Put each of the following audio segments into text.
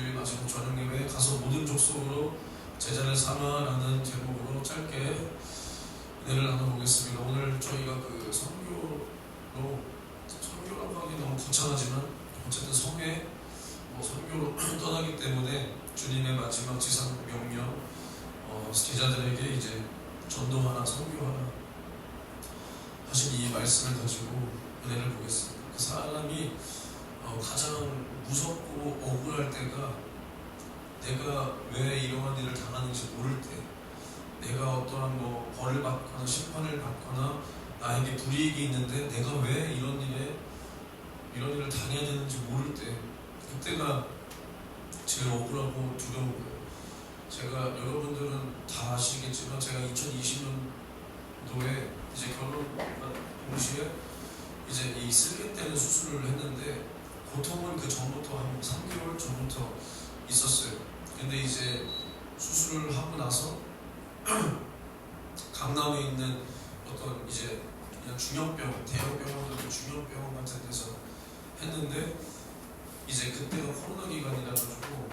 주일 마지막 저녁 예배에 가서 모든 족속으로 제자를 삼아라는 제목으로 짧게 은혜를 나눠보겠습니다. 오늘 저희가 그 선교라고 하기 너무 거창하지만 어쨌든 성회 선교로 떠나기 때문에 주님의 마지막 지상 명령 제자들에게 이제 전도하라 선교하라 하신 이 말씀을 가지고 은혜를 보겠습니다. 그 사람이 가장 무섭고 억울할 때가 내가 왜 이러한 일을 당하는지 모를 때, 내가 어떠한 벌을 받거나 심판을 받거나 나에게 불이익이 있는데 내가 왜 이런 일을 당해야 되는지 모를 때, 그때가 제일 억울하고 두려운 거예요. 제가 여러분들은 다 아시겠지만 제가 2020년도에 이제 결혼과 동시에 이제 이 슬개 떼는 수술을 했는데 고통은 그 전부터 한 3개월 전부터 있었어요. 근데 이제 수술을 하고 나서 강남에 있는 어떤 이제 그냥 중형병원, 대형 병원도 중형병원 같은 데서 했는데 이제 그때가 코로나 기간이라 가지고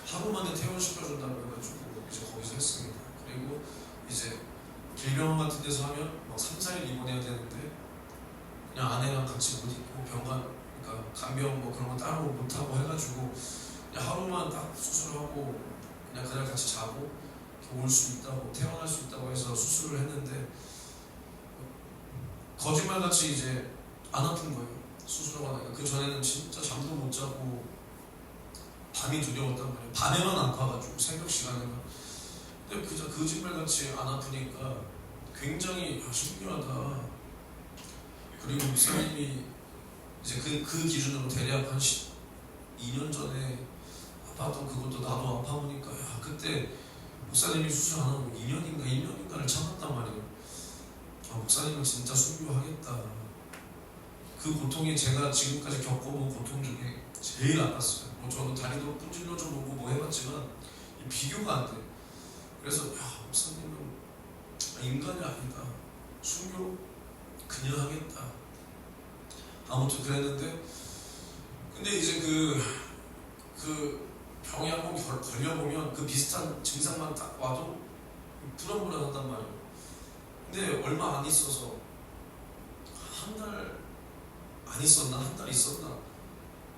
하루 만에 퇴원시켜준다고 해가지고 이제 거기서 했습니다. 그리고 이제 길병원 같은 데서 하면 막 3, 4일 입원해야 되는데 그냥 아내랑 같이 못 있고 병간, 그러니까 간병 그런 거 따로 못하고 해가지고 그냥 하루만 딱 수술하고 그냥 그날 같이 자고 올 수 있다고, 퇴원할 수 있다고 해서 수술을 했는데 거짓말같이 이제 안 아픈 거예요. 수술하고 나니까. 그 전에는 진짜 잠도 못 자고 밤이 두려웠단 말이에요. 밤에만 아파가지고 새벽 시간에만. 근데 그저 거짓말같이 안 아프니까 굉장히 신기하다. 그리고 목사님이 이제 그 기준으로 대략 한 2년 전에 아팠던 그것도 나도 아파보니까 야 그때 목사님이 수술 안 하고 1년인가를 참았단 말이에요. 목사님은 진짜 순교하겠다. 그 고통이 제가 지금까지 겪어본 고통 중에 제일 아팠어요. 저는 다리도 분질러줘 보고 해봤지만 비교가 안 돼. 그래서 야 목사님은 인간이 아니다. 순교 그냥 하겠다. 아무튼 그랬는데 근데 이제 그 병이 한번 걸려보면 그 비슷한 증상만 딱 와도 불안불안하단 말이에요. 근데 얼마 안 있어서 한 달 안 있었나? 한 달 있었나?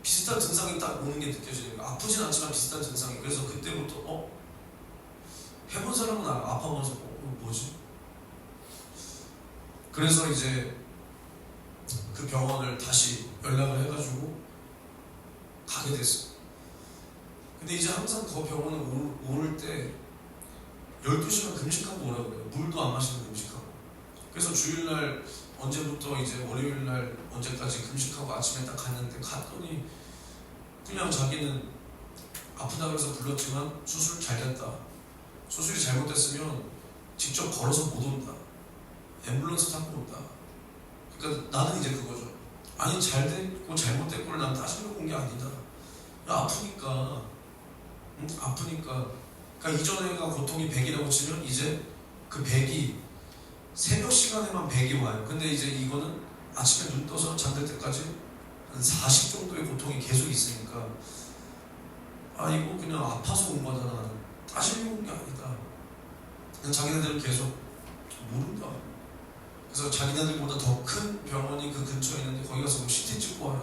비슷한 증상이 딱 오는 게 느껴지는 거예요. 아프진 않지만 비슷한 증상이. 그래서 그때부터 해본 사람은 아파보면서 뭐지? 그래서 이제 그 병원을 다시 연락을 해가지고 가게 됐어요. 근데 이제 항상 그 병원을 오를 때 12시간 금식하고 오라고 그래요. 물도 안 마시고 금식하고. 그래서 주일날 언제부터 이제 월요일날 언제까지 금식하고 아침에 딱 갔더니 그냥 자기는 아프다 그래서 불렀지만 수술 잘 됐다. 수술이 잘못됐으면 직접 걸어서 못 온다. 앰뷸런스 타고 온다. 그러니까 나는 이제 그거죠. 아니 잘 됐고 잘못됐고를 난 따지려고 온 게 아니다. 야 아프니까 응? 아프니까. 그러니까 이전에가 고통이 100이라고 치면 이제 그 100이 새벽 시간에만 100이 와요. 근데 이제 이거는 아침에 눈 떠서 잠들 때까지 한 40 정도의 고통이 계속 있으니까 이거 그냥 아파서 온 거다. 나는 따지려고 온 게 아니다. 그냥 자기네들은 계속 모른다. 그래서 자기네들보다 더 큰 병원이 그 근처에 있는데 거기 가서 CT 찍고 와라.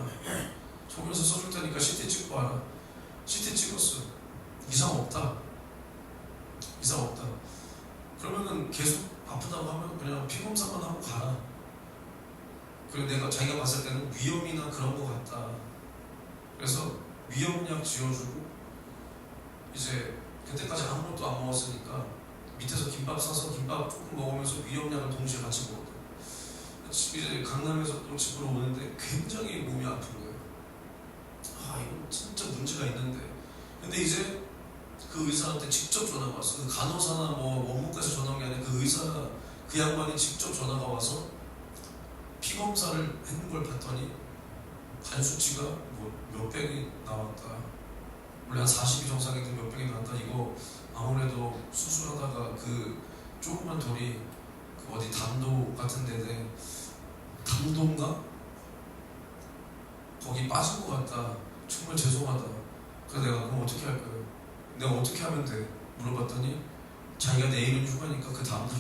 소견서 써줄 테니까 CT 찍고 와라. CT 찍었어. 이상 없다. 그러면은 계속 아프다고 하면 그냥 피 검사만 하고 가라. 그리고 자기가 봤을 때는 위염이나 그런 거 같다. 그래서 위염약 지어주고 이제 그때까지 아무것도 안 먹었으니까 밑에서 김밥 싸서 김밥 조금 먹으면서 위염약을 동시에 같이 먹었거든요. 이제 강남에서 또 집으로 오는데 굉장히 몸이 아픈 거예요. 이거 진짜 문제가 있는데. 근데 이제 그 의사한테 직접 전화가 왔어. 그 간호사나 원무과에서 전화 온 게 아니라 그 의사가, 그 양반이 직접 전화가 와서 피 검사를 했는 걸 봤더니 간 수치가 몇백이 나왔다. 원래 한 40이 정상인데 몇백이 나왔다. 이거 아무래도 수술하다가 그 조그만 돌이 그 어디 담도 같은 데에 담도인가? 거기 빠진 것 같다. 정말 죄송하다. 그래서 내가 그럼 어떻게 할 거예요? 내가 어떻게 하면 돼? 물어봤더니 자기가 내일은 휴가니까 그 다음날,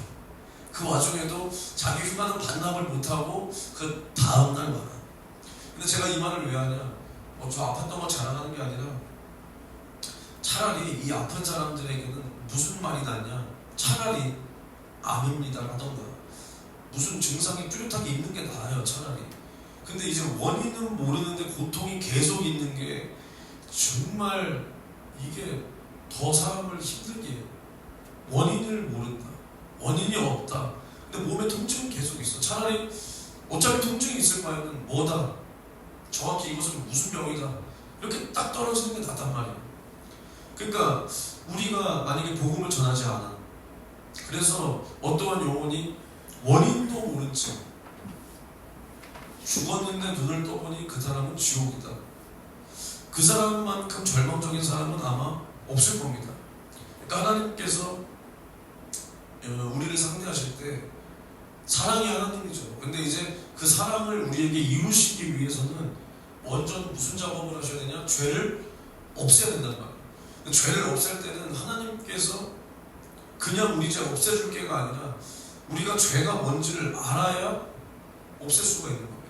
그 와중에도 자기 휴가는 반납을 못하고 그 다음날 와라. 근데 제가 이 말을 왜 하냐, 저 아팠던 거 자랑하는 게 아니라 차라리 이 아픈 사람들에게는 무슨 말이 낫냐, 차라리 암입니다 라던가 무슨 증상이 뚜렷하게 있는 게 나아요, 차라리. 근데 이제 원인은 모르는데 고통이 계속 있는 게 정말 이게 더 사람을 힘들게 해요. 원인을 모른다, 원인이 없다, 근데 몸에 통증은 계속 있어. 차라리 어차피 통증이 있을 바에는 뭐다, 정확히 이것은 무슨 병이다, 이렇게 딱 떨어지는 게 낫단 말이에요. 그러니까 우리가 만약에 복음을 전하지 않아, 그래서 어떠한 영혼이 원인도 모른 채 죽었는데 눈을 떠보니 그 사람은 지옥이다, 그 사람만큼 절망적인 사람은 아마 없을 겁니다. 그러니까 하나님께서 우리를 상대하실 때 사랑이 하나님이죠. 근데 이제 그 사랑을 우리에게 이루시기 위해서는 먼저 무슨 작업을 하셔야 되냐, 죄를 없애야 된단 말이에요. 죄를 없앨 때는 하나님께서 그냥 우리 죄 없애줄 게가 아니라 우리가 죄가 뭔지를 알아야 없앨 수가 있는 겁니다.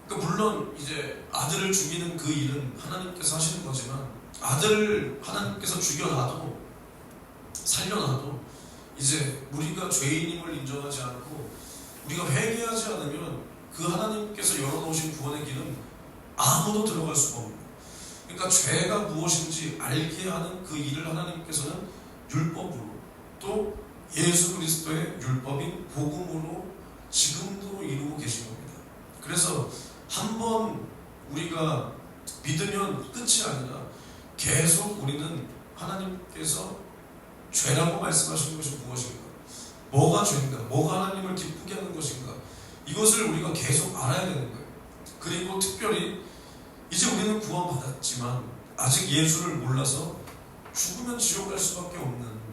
그러니까 물론 이제 아들을 죽이는 그 일은 하나님께서 하시는 거지만, 아들을 하나님께서 죽여놔도 살려놔도 이제 우리가 죄인임을 인정하지 않고 우리가 회개하지 않으면 그 하나님께서 열어놓으신 구원의 길은 아무도 들어갈 수가 없는 거예요. 그러니까 죄가 무엇인지 알게 하는 그 일을 하나님께서는 율법으로, 또 예수 그리스도의 율법인 복음으로 지금도 이루고 계신 겁니다. 그래서 한번 우리가 믿으면 끝이 아니라 계속 우리는 하나님께서 죄라고 말씀하시는 것이 무엇인가, 뭐가 죄인가, 뭐가 하나님을 기쁘게 하는 것인가, 이것을 우리가 계속 알아야 되는 거예요. 그리고 특별히 이제 우리는 구원받았지만 아직 예수를 몰라서 죽으면 지옥 갈 수밖에 없는,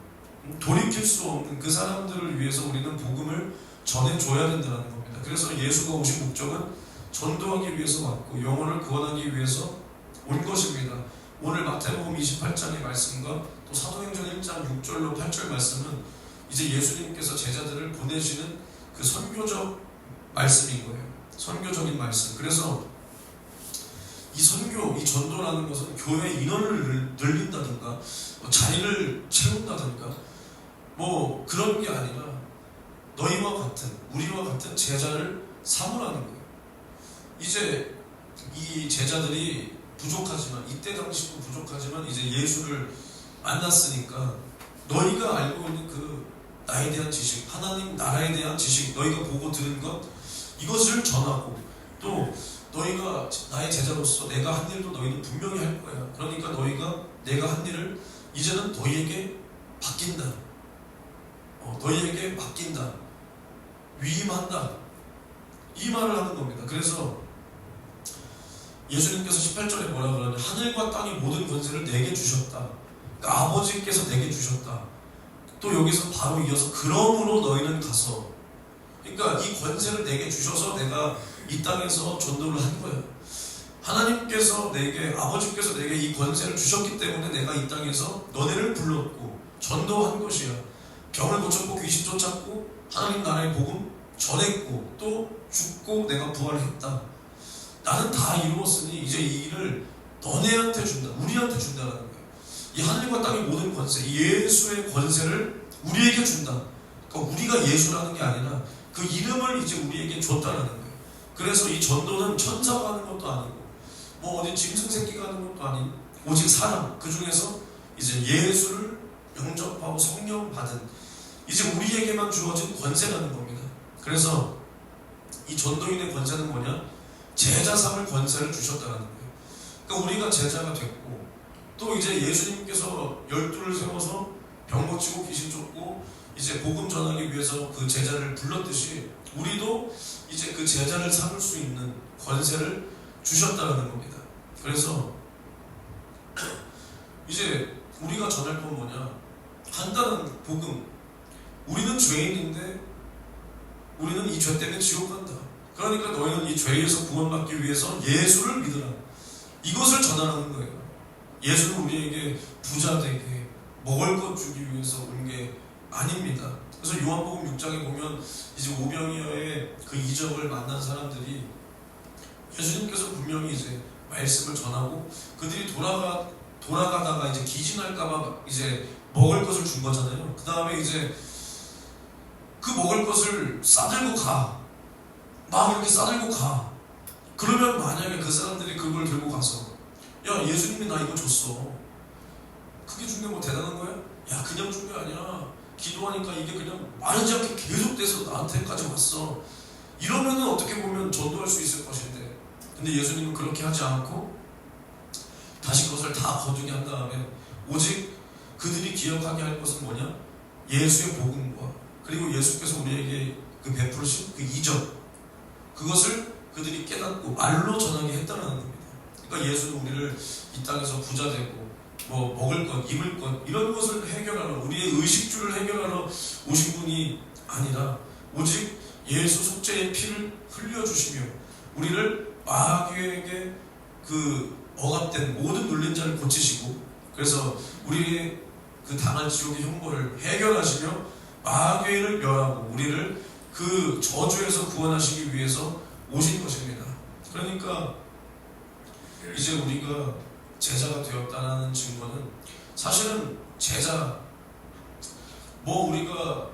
돌이킬 수 없는 그 사람들을 위해서 우리는 복음을 전해줘야 된다는 겁니다. 그래서 예수가 오신 목적은 전도하기 위해서 왔고 영혼을 구원하기 위해서 온 것입니다. 오늘 마태복음 28장의 말씀과 또 사도행전 1장 6절로 8절 말씀은 이제 예수님께서 제자들을 보내시는 그 선교적 말씀인 거예요. 선교적인 말씀. 그래서 이 선교, 이 전도라는 것은 교회 인원을 늘린다든가 자리를 채운다든가 뭐 그런 게 아니라 너희와 같은, 우리와 같은 제자를 삼으라는 거예요. 이제 이 제자들이 부족하지만, 이때 당시도 부족하지만 이제 예수를 만났으니까 너희가 알고 있는 그 나에 대한 지식, 하나님 나라에 대한 지식, 너희가 보고 들은 것, 이것을 전하고, 또 너희가 나의 제자로서 내가 한 일도 너희는 분명히 할 거야. 그러니까 너희가 내가 한 일을 이제는 너희에게 맡긴다, 너희에게 맡긴다, 위임한다, 이 말을 하는 겁니다. 그래서 예수님께서 18절에 뭐라 그러냐, 하늘과 땅의 모든 권세를 내게 주셨다, 그러니까 아버지께서 내게 주셨다. 또 여기서 바로 이어서 그러므로 너희는 가서, 그러니까 이 권세를 내게 주셔서 내가 이 땅에서 전도를 한 거야. 하나님께서 내게, 아버지께서 내게 이 권세를 주셨기 때문에 내가 이 땅에서 너네를 불렀고 전도한 것이야. 병을 고쳤고 귀신 쫓았고 하나님 나라의 복음 전했고 또 죽고 내가 부활했다. 나는 다 이루었으니 이제 이 일을 너네한테 준다, 우리한테 준다라는 거예요. 이 하늘과 땅의 모든 권세, 예수의 권세를 우리에게 준다. 그러니까 우리가 예수라는 게 아니라 그 이름을 이제 우리에게 줬다라는 거예요. 그래서 이 전도는 천사가 하는 것도 아니고 뭐 어디 짐승 새끼가 하는 것도 아닌 오직 사람, 그 중에서 이제 예수를 영접하고 성령 받은 이제 우리에게만 주어진 권세라는 겁니다. 그래서 이 전도인의 권세는 뭐냐? 제자 삼을 권세를 주셨다는 거예요. 그러니까 우리가 제자가 됐고 또 이제 예수님께서 12를 세워서 병 고치고 귀신 쫓고 이제 복음 전하기 위해서 그 제자를 불렀듯이 우리도 이제 그 제자를 삼을 수 있는 권세를 주셨다는 겁니다. 그래서 이제 우리가 전할 건 뭐냐? 간단한 복음. 우리는 죄인인데 우리는 이 죄 때문에 지옥 간다. 그러니까 너희는 이 죄에서 구원받기 위해서 예수를 믿으라. 이것을 전하라는 거예요. 예수는 우리에게 부자 되게 먹을 것 주기 위해서 온 게 아닙니다. 그래서 요한복음 6장에 보면 이제 오병이어의 그 이적을 만난 사람들이 예수님께서 분명히 이제 말씀을 전하고 그들이 돌아가다가 이제 기진할까봐 이제 먹을 것을 준 거잖아요. 그 다음에 이제 그 먹을 것을 싸들고 가. 막 이렇게 싸들고 가. 그러면 만약에 그 사람들이 그걸 들고 가서 야, 예수님이 나 이거 줬어. 그게 준 게 뭐 대단한 거야? 야, 그냥 준 게 아니야. 기도하니까 이게 그냥 마르지 않게 계속돼서 나한테까지 왔어. 이러면은 어떻게 보면 전도할 수 있을 것인데, 근데 예수님은 그렇게 하지 않고 다시 그것을 다 거두게 한 다음에 오직 그들이 기억하게 할 것은 뭐냐? 예수의 복음과 그리고 예수께서 우리에게 그 베푸신 그 이적, 그것을 그들이 깨닫고 말로 전하게 했다는 겁니다. 그러니까 예수는 우리를 이 땅에서 부자 되고 뭐 먹을 것, 입을 것 이런 것을 해결하러, 우리의 의식주를 해결하러 오신 분이 아니라 오직 예수 속죄의 피를 흘려주시며 우리를 마귀에게 그 억압된 모든 눌린 자를 고치시고, 그래서 우리의 그 당할 지옥의 형벌을 해결하시며 마귀를 멸하고 우리를 그 저주에서 구원하시기 위해서 오신 것입니다. 그러니까 이제 우리가 제자가 되었다는 증거는 사실은 제자, 뭐 우리가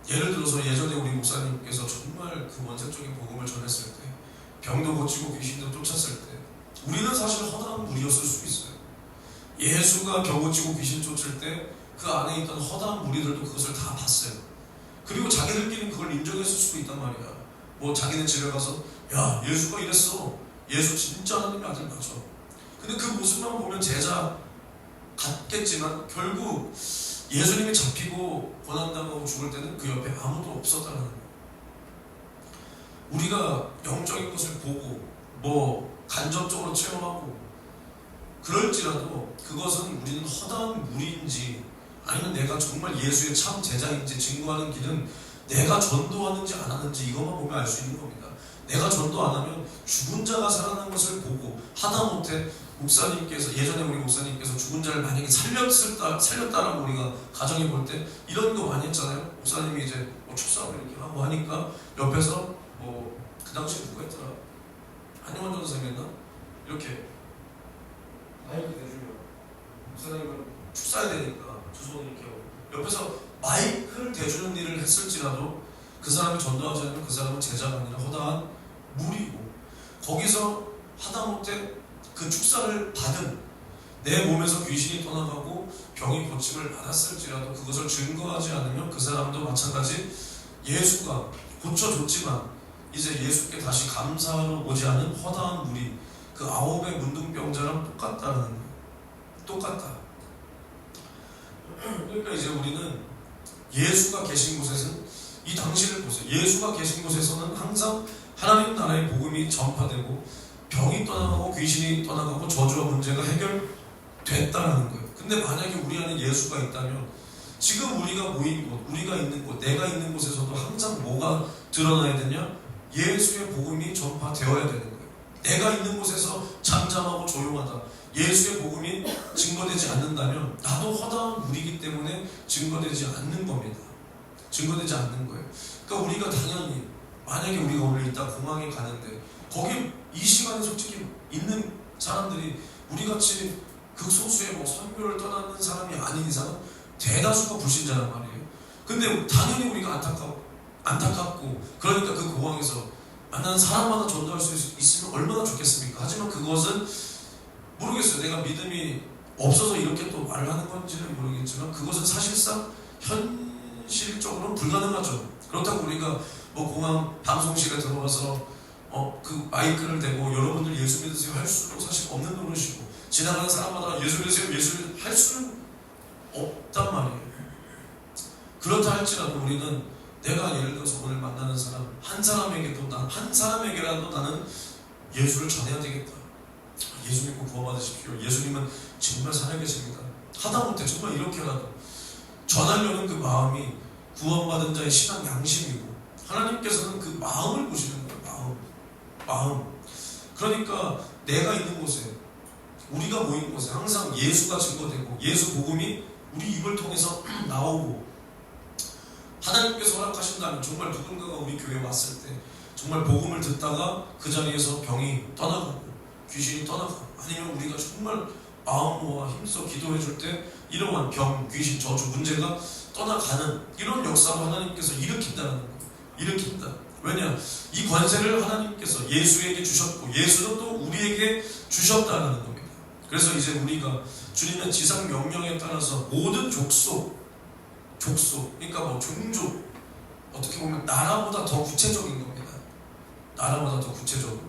예를 들어서 예전에 우리 목사님께서 정말 그 원색적인 복음을 전했을 때, 병도 고치고 귀신도 쫓았을 때 우리는 사실 허다한 무리였을 수 있어요. 예수가 병 고치고 귀신 쫓을 때 그 안에 있던 허다한 무리들도 그것을 다 봤어요. 그리고 자기들끼리는 그걸 인정했을 수도 있단 말이야. 뭐 자기네 집에 가서 야, 예수가 이랬어. 예수 진짜 하나님의 아들 맞아. 근데 그 모습만 보면 제자 같겠지만 결국 예수님이 잡히고 고난당하고 죽을 때는 그 옆에 아무도 없었다는 거예요. 우리가 영적인 것을 보고 뭐 간접적으로 체험하고 그럴지라도 그것은 우리는 허다한 무리인지 아니면 내가 정말 예수의 참 제자인지 증거하는 길은 내가 전도하는지 안 하는지 이것만 보면 알 수 있는 겁니다. 내가 전도 안 하면 죽은 자가 살아난 것을 보고 하다못해 목사님께서, 예전에 우리 목사님께서 죽은 자를 만약에 살렸다라고 우리가 가정해 볼 때 이런 거 많이 했잖아요. 목사님이 이제 뭐 축사를 이렇게 하고 하니까 옆에서 뭐 그 당시에 누가 했더라? 한영원 전사님이었나? 이렇게 마이크 대주면 목사님은 축사해야 되니까 두 손을 이렇게 하고 옆에서 마이크를 대주는 일을 했을지라도 그 사람이 전도하지 않으면 그 사람은 제자가 아니라 허다한 무리고, 거기서 하다못해 그 축사를 받은 내 몸에서 귀신이 떠나가고 병이 고침을 받았을지라도 그것을 증거하지 않으면 그 사람도 마찬가지 예수가 고쳐줬지만 이제 예수께 다시 감사하러 오지 않은 허다한 무리, 그 9의 문둥병자랑 똑같다는 거예요. 똑같다. 그러니까 이제 우리는 예수가 계신 곳에서는 이 당시를 보세요. 예수가 계신 곳에서는 항상 하나님 나라의 복음이 전파되고 병이 떠나가고 귀신이 떠나가고 저주와 문제가 해결됐다는 거예요. 근데 만약에 우리 안에 예수가 있다면 지금 우리가 모인 곳, 우리가 있는 곳, 내가 있는 곳에서도 항상 뭐가 드러나야 되냐? 예수의 복음이 전파되어야 되는 거예요. 내가 있는 곳에서 잠잠하고 조용하다, 예수의 복음이 증거되지 않는다면 나도 허다한 무리이기 때문에 증거되지 않는 겁니다. 증거되지 않는 거예요. 그러니까 우리가 당연히 만약에 우리가 오늘 이따 공항에 가는데 거기 이 시간에 솔직히 있는 사람들이 우리같이 극소수의 뭐 선교를 떠나는 사람이 아닌 이상 대다수가 불신자란 말이에요. 근데 당연히 우리가 안타깝고 그러니까 그 공항에서 만나는 사람마다 전도할 수 있으면 얼마나 좋겠습니까? 하지만 그것은 모르겠어요. 내가 믿음이 없어서 이렇게 또 말을 하는 건지는 모르겠지만 그것은 사실상 현실적으로는 불가능하죠. 그렇다고 우리가 뭐 공항 방송실에 들어가서 그 마이크를 대고 여러분들 예수 믿으세요 할 수도 사실 없는 노릇이고, 지나가는 사람마다 예수 믿으세요 예수 할 수는 없단 말이에요. 그렇다 할지라도 우리는 내가 예를 들어서 오늘 만나는 사람 한 사람에게라도 나는 예수를 전해야 되겠다. 예수 믿고 구원받으십시오. 예수님은 정말 살아계십니다. 하다못해 정말 이렇게라도 전하려는 그 마음이 구원받은 자의 신앙 양심이고, 하나님께서는 그 마음을 보시는 거예요. 마음. 그러니까 내가 있는 곳에 우리가 모인 곳에 항상 예수가 증거되고 예수 복음이 우리 입을 통해서 나오고, 하나님께서 허락하신다면 정말 누군가가 우리 교회에 왔을 때 정말 복음을 듣다가 그 자리에서 병이 떠나가고 귀신이 떠나가고, 아니면 우리가 정말 마음 모아 힘써 기도해 줄 때 이러한 병, 귀신, 저주, 문제가 떠나가는 이런 역사로 하나님께서 일으킨다는 거예요. 일으킨다. 왜냐? 이 권세를 하나님께서 예수에게 주셨고 예수는 또 우리에게 주셨다는 겁니다. 그래서 이제 우리가 주님의 지상 명령에 따라서 모든 족속, 그러니까 뭐 종족, 어떻게 보면 나라보다 더 구체적인 겁니다. 나라보다 더 구체적으로.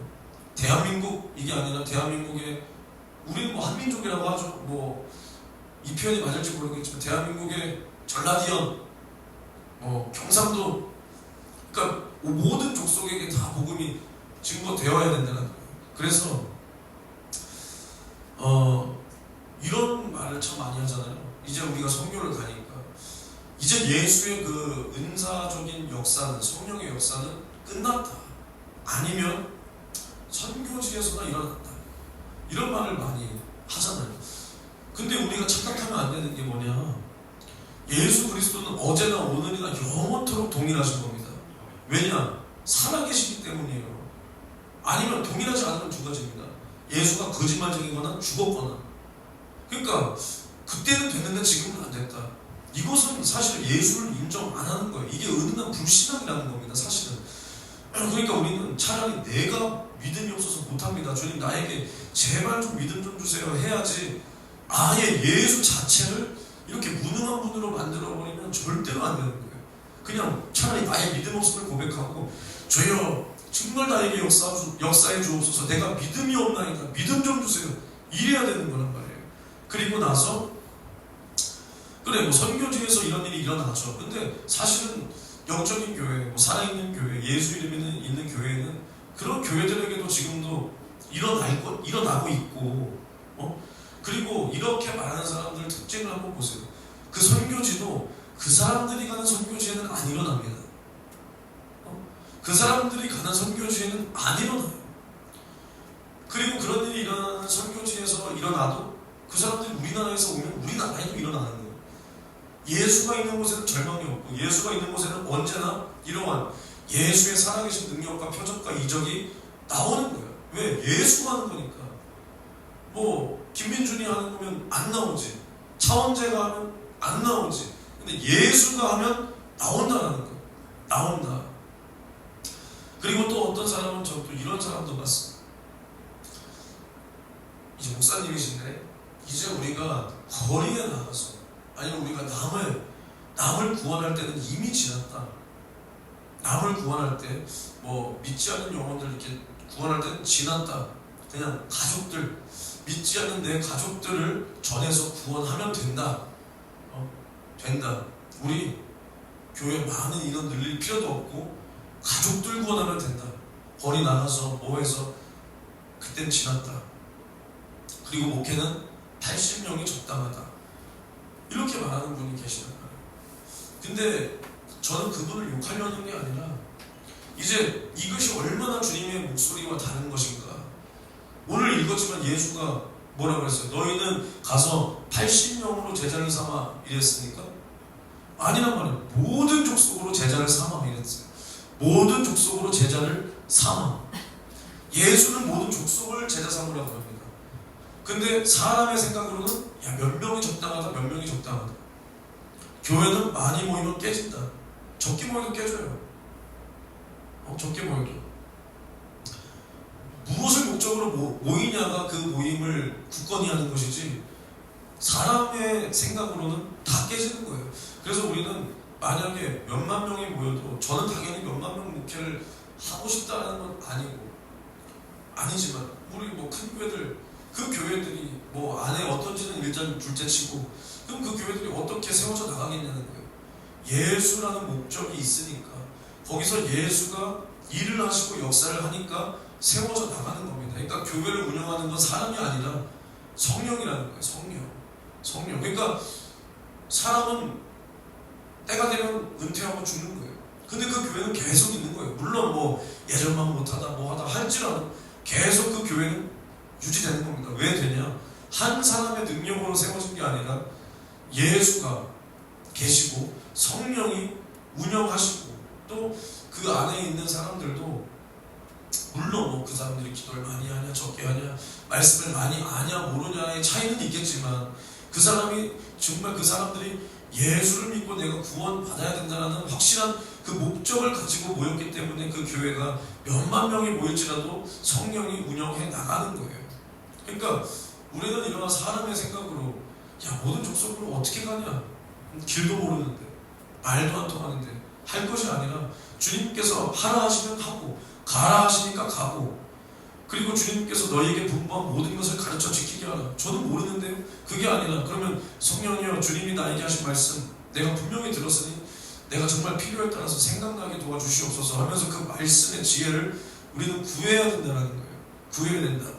대한민국, 이게 아니라 대한민국의, 우리는 뭐 한민족이라고 하죠. 뭐 이 표현이 맞을지 모르겠지만 대한민국의 전라디언, 뭐 경상도, 그러니까 모든 족속에게 다 복음이 증거되어야 된다는 거예요. 그래서 이런 말을 참 많이 하잖아요. 이제 우리가 선교를 가니까 이제 예수의 그 은사적인 역사는, 성령의 역사는 끝났다, 아니면 선교지에서나 일어났다, 이런 말을 많이 하잖아요. 근데 우리가 착각하면 안 되는 게 뭐냐, 예수 그리스도는 어제나 오늘이나 영원토록 동일하신 겁니다. 왜냐? 살아계시기 때문이에요. 아니면 동일하지 않으면 두 가지입니다. 예수가 거짓말쟁이거나 죽었거나. 그러니까 그때는 됐는데 지금은 안 됐다. 이것은 사실 예수를 인정 안 하는 거예요. 이게 은은한 불신앙이라는 겁니다, 사실은. 그러니까 우리는 차라리 내가 믿음이 없어서 못합니다, 주님 나에게 제발 좀 믿음 좀 주세요 해야지, 아예 예수 자체를 이렇게 무능한 분으로 만들어버리면 절대로 안 되는 거예요. 그냥 차라리 아예 믿음 없음을 고백하고, 주여 정말 나에게 역사해 주옵소서, 내가 믿음이 없나이다, 믿음 좀 주세요, 이래야 되는 거란 말이에요. 그리고 나서 그래, 뭐 선교지에서 이런 일이 일어나죠. 근데 사실은 영적인 교회, 뭐 살아있는 교회, 예수 이름이 있는 교회는 그런 교회들에게도 지금도 일어나고 있고, 그리고 이렇게 말하는 사람들 특징을 한번 보세요. 그 선교지도 그 사람들이 가는 선교지에는 안 일어납니다. 그 사람들이 가는 선교지에는 안 일어나요. 그리고 그런 일이 일어나는 선교지에서 일어나도 그 사람들이 우리나라에서 오면 우리나라에도 일어나는 거예요. 예수가 있는 곳에는 절망이 없고, 예수가 있는 곳에는 언제나 이러한 예수의 살아계신 능력과 표적과 이적이 나오는 거예요. 왜? 예수가 하는 거니까. 뭐 김민준이 하는 거면 안 나오지, 차원재가 하면 안 나오지, 근데 예수가 하면 나온다는 거예요. 나온다. 그리고 또 어떤 사람은, 저 또 이런 사람도 봤어. 이제 목사님이신데 이제 우리가 거리에 나가서, 아니면 우리가 남을 구원할 때는 이미 지났다. 남을 구원할 때, 뭐 믿지 않는 영혼들 이렇게 구원할 때는 지났다. 그냥 가족들, 믿지 않는 내 가족들을 전해서 구원하면 된다. 된다. 우리 교회 많은 인원 늘릴 필요도 없고 가족들 구원하면 된다. 거리 나가서 뭐 해서 그땐 지났다. 그리고 목회는 80명이 적당하다, 이렇게 말하는 분이 계시단 말이에요. 근데 저는 그분을 욕하려는 게 아니라, 이제 이것이 얼마나 주님의 목소리와 다른 것인가. 오늘 읽었지만 예수가 뭐라고 그랬어요? 너희는 가서 80명으로 제자를 삼아 이랬으니까? 아니란 말이에요. 모든 족속으로 제자를 삼아 이랬어요. 모든 족속으로 제자를 삼아. 예수는 모든 족속을 제자 삼으라고 합니다. 근데 사람의 생각으로는 야, 몇 명이 적당하다, 몇 명이 적당하다. 교회는 많이 모이면 깨진다. 적게 모여도 깨져요. 적게 모여도. 무엇을 목적으로 모이냐가 그 모임을 굳건히 하는 것이지, 사람의 생각으로는 다 깨지는 거예요. 그래서 우리는 만약에 몇만 명이 모여도, 저는 당연히 몇만 명 목회를 하고 싶다는 건 아니지만 우리 뭐 큰 교회들, 그 교회들이 뭐 안에 어떤지는 일단 둘째치고, 그럼 그 교회들이 어떻게 세워져 나가겠냐는 거예요. 예수라는 목적이 있으니까, 거기서 예수가 일을 하시고 역사를 하니까 세워져 나가는 겁니다. 그러니까 교회를 운영하는 건 사람이 아니라 성령이라는 거예요. 성령. 그러니까 사람은 때가 되면 은퇴하고 죽는 거예요. 근데 그 교회는 계속 있는 거예요. 물론 뭐 예전만 못하다 뭐하다 할지라도 계속 그 교회는 유지되는 겁니다. 왜 되냐? 한 사람의 능력으로 세워진 게 아니라 예수가 계시고 성령이 운영하시고 또 그 안에 있는 사람들도 물론 뭐 그 사람들이 기도를 많이 하냐 적게 하냐 말씀을 많이 아냐 모르냐의 차이는 있겠지만 그 사람이 정말 그 사람들이 예수를 믿고 내가 구원 받아야 된다는 확실한 그 목적을 가지고 모였기 때문에 그 교회가 몇만 명이 모일지라도 성령이 운영해 나가는 거예요. 그러니까 우리는 이런 사람의 생각으로 야 모든 족속으로 어떻게 가냐 길도 모르는데 말도 안 통하는데 할 것이 아니라 주님께서 하라 하시면 하고 가라 하시니까 가고 그리고 주님께서 너희에게 분부한 모든 것을 가르쳐 지키게 하라. 저는 모르는데요. 그게 아니라 그러면 성령이여 주님이 나에게 하신 말씀 내가 분명히 들었으니 내가 정말 필요에 따라서 생각나게 도와주시옵소서 하면서 그 말씀의 지혜를 우리는 구해야 된다는 거예요. 구해야 된다.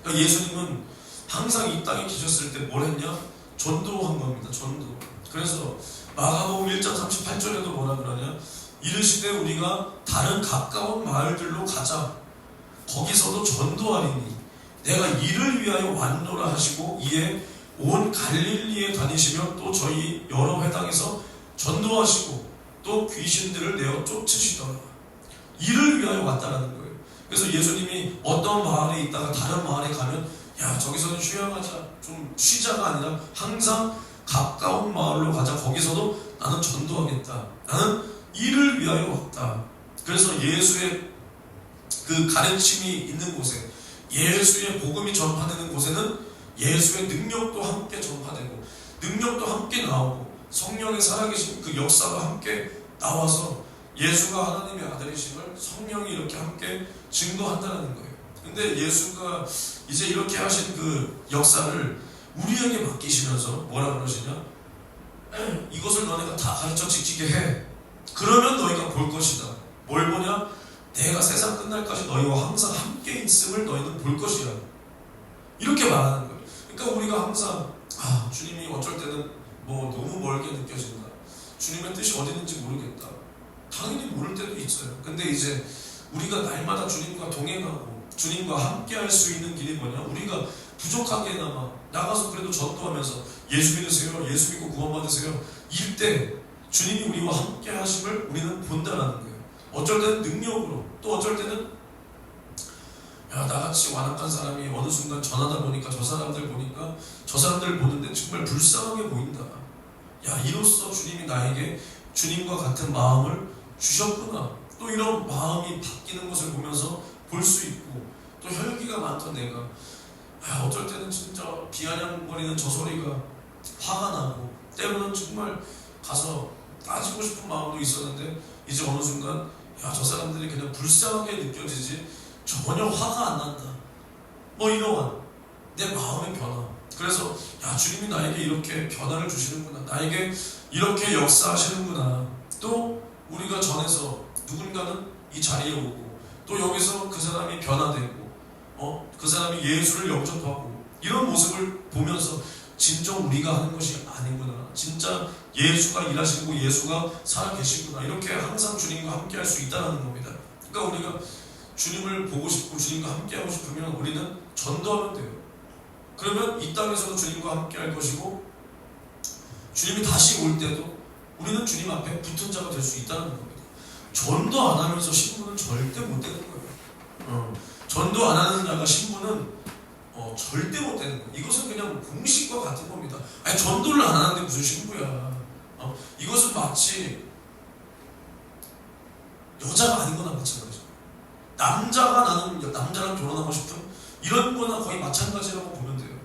그러니까 예수님은 항상 이 땅에 계셨을 때 뭘 했냐? 전도한 겁니다. 전도. 그래서 마가복음 1장 38절에도 뭐라 그러냐? 이르시되 우리가 다른 가까운 마을들로 가자. 거기서도 전도하리니 내가 이를 위하여 왔노라 하시고 이에 온 갈릴리에 다니시며 또 저희 여러 회당에서 전도하시고 또 귀신들을 내어 쫓으시더라. 이를 위하여 왔다라는 거예요. 그래서 예수님이 어떤 마을에 있다가 다른 마을에 가면 야 저기서는 휴양하자 좀 쉬자가 아니라 항상 가까운 마을로 가자. 거기서도 나는 전도하겠다. 나는 이를 위하여 왔다. 그래서 예수의 그 가르침이 있는 곳에 예수의 복음이 전파되는 곳에는 예수의 능력도 함께 전파되고 능력도 함께 나오고 성령의 살아계신 그 역사가 함께 나와서 예수가 하나님의 아들이심을 성령이 이렇게 함께 증거한다는 거예요. 근데 예수가 이제 이렇게 하신 그 역사를 우리에게 맡기시면서 뭐라 그러시냐? 이것을 너네가 다 가르쳐 지키게 해. 그러면 너희가 볼 것이다. 뭘 보냐? 내가 세상 끝날까지 너희와 항상 함께 있음을 너희는 볼 것이야. 이렇게 말하는 거예요. 그러니까 우리가 항상 주님이 어쩔 때는 뭐 너무 멀게 느껴진다. 주님의 뜻이 어디 있는지 모르겠다. 당연히 모를 때도 있어요. 근데 이제 우리가 날마다 주님과 동행하고 주님과 함께 할 수 있는 길이 뭐냐? 우리가 부족하게나마 나가서 그래도 전도하면서 예수 믿으세요. 예수 믿고 구원받으세요. 이때 주님이 우리와 함께 하심을 우리는 본다라는 거예요. 어쩔 때는 능력으로 또 어쩔 때는 야 나같이 완악한 사람이 어느 순간 전하다 보니까 저 사람들 보니까 저 사람들 보는데 정말 불쌍하게 보인다. 야 이로써 주님이 나에게 주님과 같은 마음을 주셨구나. 또 이런 마음이 바뀌는 것을 보면서 볼 수 있고 또 혈기가 많던 내가 어쩔 때는 진짜 비아냥거리는 저 소리가 화가 나고 때로는 정말 가서 따지고 싶은 마음도 있었는데 이제 어느 순간 야 저 사람들이 그냥 불쌍하게 느껴지지 전혀 화가 안 난다. 뭐 이러한 내 마음의 변화. 그래서 야 주님이 나에게 이렇게 변화를 주시는구나. 나에게 이렇게 역사하시는구나. 또 우리가 전에서 누군가는 이 자리에 오고 또 여기서 그 사람이 변화되고 그 사람이 예수를 영접하고 이런 모습을 보면서 진정 우리가 하는 것이 아니구나. 진짜 예수가 일하시고 예수가 살아계시구나. 이렇게 항상 주님과 함께 할 수 있다는 겁니다. 그러니까 우리가 주님을 보고 싶고 주님과 함께 하고 싶으면 우리는 전도하면 돼요. 그러면 이 땅에서도 주님과 함께 할 것이고 주님이 다시 올 때도 우리는 주님 앞에 붙은 자가 될 수 있다는 겁니다. 전도 안 하면서 신부는 절대 못 되는 거예요. 전도 안 하는 자가 신부는 절대 못 되는 거예요. 이것은 그냥 공식과 같은 겁니다. 아니 전도를 안 하는데 무슨 신부야. 이것은 마치 여자가 아닌 거나 마찬가지죠. 남자가 나는 남자랑 결혼하고 싶은 이런 거나 거의 마찬가지라고 보면 돼요.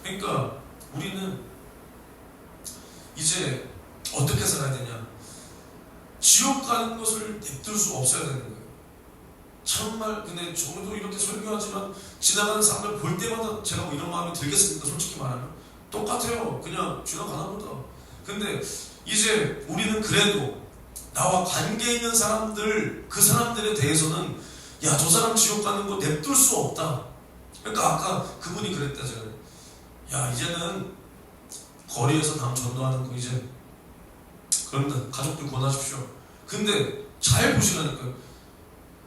그러니까 우리는 이제 어떻게 살아야 되냐? 지옥 가는 것을 냅둘 수 없어야 되는 거예요. 정말 근데 저도 이렇게 설교하지만 지나가는 사람들 볼 때마다 제가 뭐 이런 마음이 들겠습니까? 솔직히 말하면 똑같아요. 그냥 지나가나 보다. 근데 이제 우리는 그래도 나와 관계 있는 사람들 그 사람들에 대해서는 야 저 사람 지옥 가는 거 냅둘 수 없다. 그러니까 아까 그분이 그랬다잖아요. 야 이제는 거리에서 남 전도하는 거 이제 그런다. 가족들 권하십시오. 근데 잘 보시라니까요.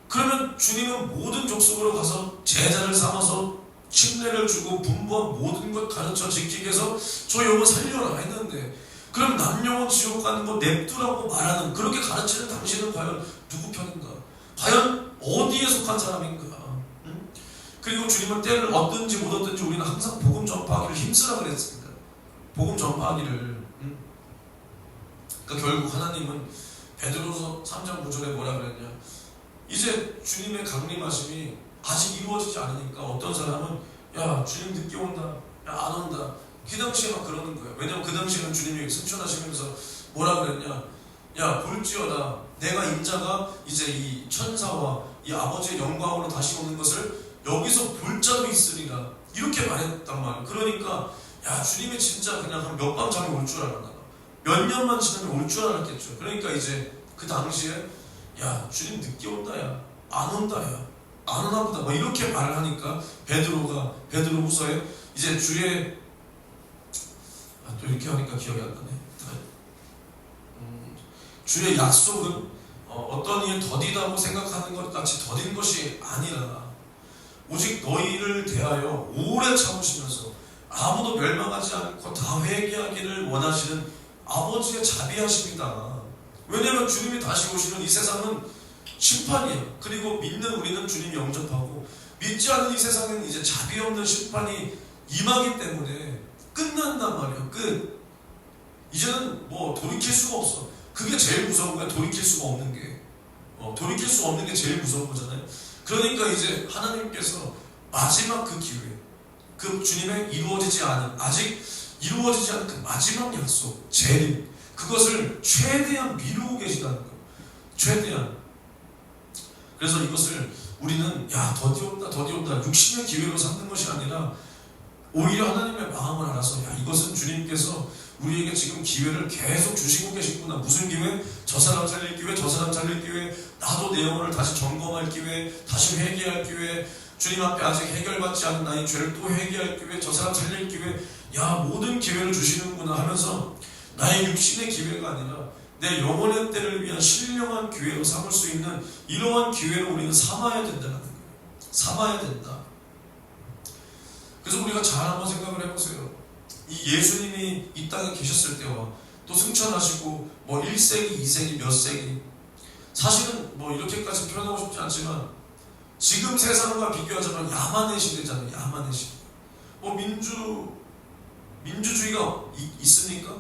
그러면 주님은 모든 족속으로 가서 제자를 삼아서 침례를 주고 분부한 모든 것 가르쳐 지키기 위해서 저 영혼 살려라 했는데, 그럼 남영혼 지옥 가는 거 냅두라고 말하는, 그렇게 가르치는 당신은 과연 누구 편인가? 과연 어디에 속한 사람인가? 응? 그리고 주님은 때를 얻든지 못 얻든지 우리는 항상 복음 전파하기를 힘쓰라 그랬습니다. 복음 전파하기를. 응? 그러니까 결국 하나님은 베드로서 3장 9절에 뭐라 그랬냐, 이제 주님의 강림하심이 아직 이루어지지 않으니까 어떤 사람은 야 주님 늦게 온다, 야 안 온다, 그 당시에 막 그러는 거예요. 왜냐면 그 당시에는 주님이 승천하시면서 뭐라 그랬냐, 야 볼지어다 내가 인자가 이제 이 천사와 이 아버지의 영광으로 다시 오는 것을 여기서 볼 자도 있으리라, 이렇게 말했단 말이에요. 그러니까 야 주님이 진짜 그냥 한 몇 밤 잠이 올 줄 알았나, 몇 년만 지나면 올 줄 알았겠죠. 그러니까 이제 그 당시에 야 주님 늦게 온다, 야 안 온다, 야 안 오나 보다, 뭐 이렇게 말을 하니까 베드로가 베드로후서에 이제 주의 또 이렇게 하니까 기억이 안 나네. 주의 약속은 어떤 이에 더디다고 생각하는 것 같이 더딘 것이 아니라 오직 너희를 대하여 오래 참으시면서 아무도 멸망하지 않고 다 회개하기를 원하시는 아버지의 자비하심이다. 왜냐하면 주님이 다시 오시는 이 세상은 심판이에요. 그리고 믿는 우리는 주님 영접하고, 믿지 않는 이 세상은 이제 자비 없는 심판이 임하기 때문에 끝난단 말이에요. 끝. 이제는 뭐 돌이킬 수가 없어. 그게 제일 무서운 거야. 돌이킬 수가 없는 게. 돌이킬 수 없는 게 제일 무서운 거잖아요. 그러니까 이제 하나님께서 마지막 그 기회, 그 주님의 이루어지지 않은, 아직 이루어지지 않은 그 마지막 약속, 재림, 그것을 최대한 미루고 계시다는 거예요. 최대한. 그래서 이것을 우리는 야 더디 온다 더디 온다 육신의 기회로 삼는 것이 아니라 오히려 하나님의 마음을 알아서 야 이것은 주님께서 우리에게 지금 기회를 계속 주시고 계시구나. 무슨 기회? 저 사람 살릴 기회, 저 사람 살릴 기회, 나도 내 영혼을 다시 점검할 기회, 다시 회개할 기회, 주님 앞에 아직 해결받지 않은 나의 죄를 또 회개할 기회, 저 사람 살릴 기회, 야 모든 기회를 주시는구나 하면서 나의 육신의 기회가 아니라 내 영혼의 때를 위한 신령한 기회로 삼을 수 있는 이러한 기회를 우리는 삼아야 된다는 거예요. 삼아야 된다. 그래서 우리가 잘 한번 생각을 해보세요. 이 예수님이 이 땅에 계셨을 때와 또 승천하시고 뭐 1세기, 2세기, 몇 세기, 사실은 뭐 이렇게까지 표현하고 싶지 않지만 지금 세상과 비교하자면 야만의 시대잖아요. 야만의 시대. 뭐 민주주의가 있습니까?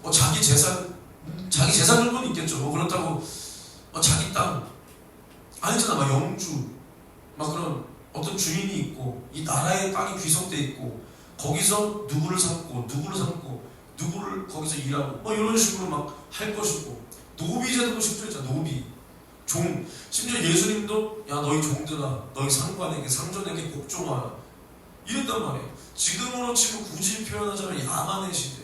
뭐 자기 재산 건 있겠죠. 뭐 그렇다고 자기 땅 아니잖아. 막 영주 막 그런 어떤 주인이 있고 이 나라의 땅이 귀속돼 있고 거기서 누구를 삼고 누구를 거기서 일하고 뭐 이런 식으로 막 할 것이고, 노비제도도 심지어 있잖아. 노비 종, 심지어 예수님도 야 너희 종들아 너희 상관에게 상전에게 복종하라 이랬단 말이에요. 지금으로 치고 굳이 표현하자면 야만의 시대.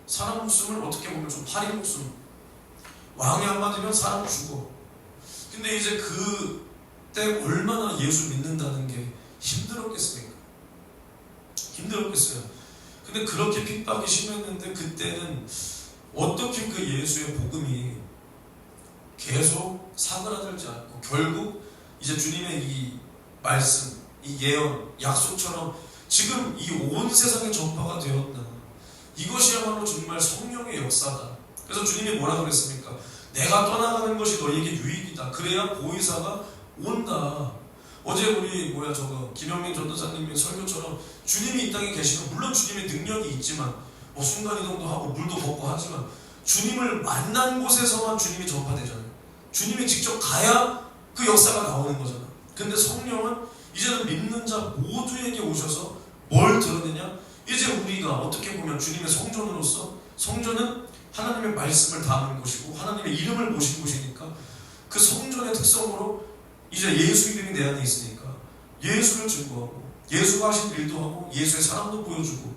사람 목숨을 어떻게 보면 좀 파리 목숨, 왕이 안 맞으면 사람 죽어. 근데 이제 그때 얼마나 예수 믿는다는 게 힘들었겠습니까? 힘들었겠어요. 근데 그렇게 핍박이 심했는데 그때는 어떻게 그 예수의 복음이 계속 사그라들지 않고 결국 이제 주님의 이 말씀, 이 예언, 약속처럼 지금 이 온 세상에 전파가 되었나. 이것이야말로 정말 성령의 역사다. 그래서 주님이 뭐라 그랬습니까? 내가 떠나가는 것이 너희에게 유익이다. 그래야 보혜사가 온다. 어제 우리 김영민 전도사님의 설교처럼 주님이 이 땅에 계시면 물론 주님의 능력이 있지만 뭐 순간이동도 하고 물도 걷고 하지만 주님을 만난 곳에서만 주님이 전파되잖아요. 주님이 직접 가야 그 역사가 나오는 거잖아. 근데 성령은 이제는 믿는 자 모두에게 오셔서 뭘 드러내냐? 이제 우리가 어떻게 보면 주님의 성전으로서, 성전은 하나님의 말씀을 담은 곳이고 하나님의 이름을 모신 곳이니까 그 성전의 특성으로 이제 예수 이름이 내 안에 있으니까 예수를 증거하고 예수가 하신 일도 하고 예수의 사랑도 보여주고,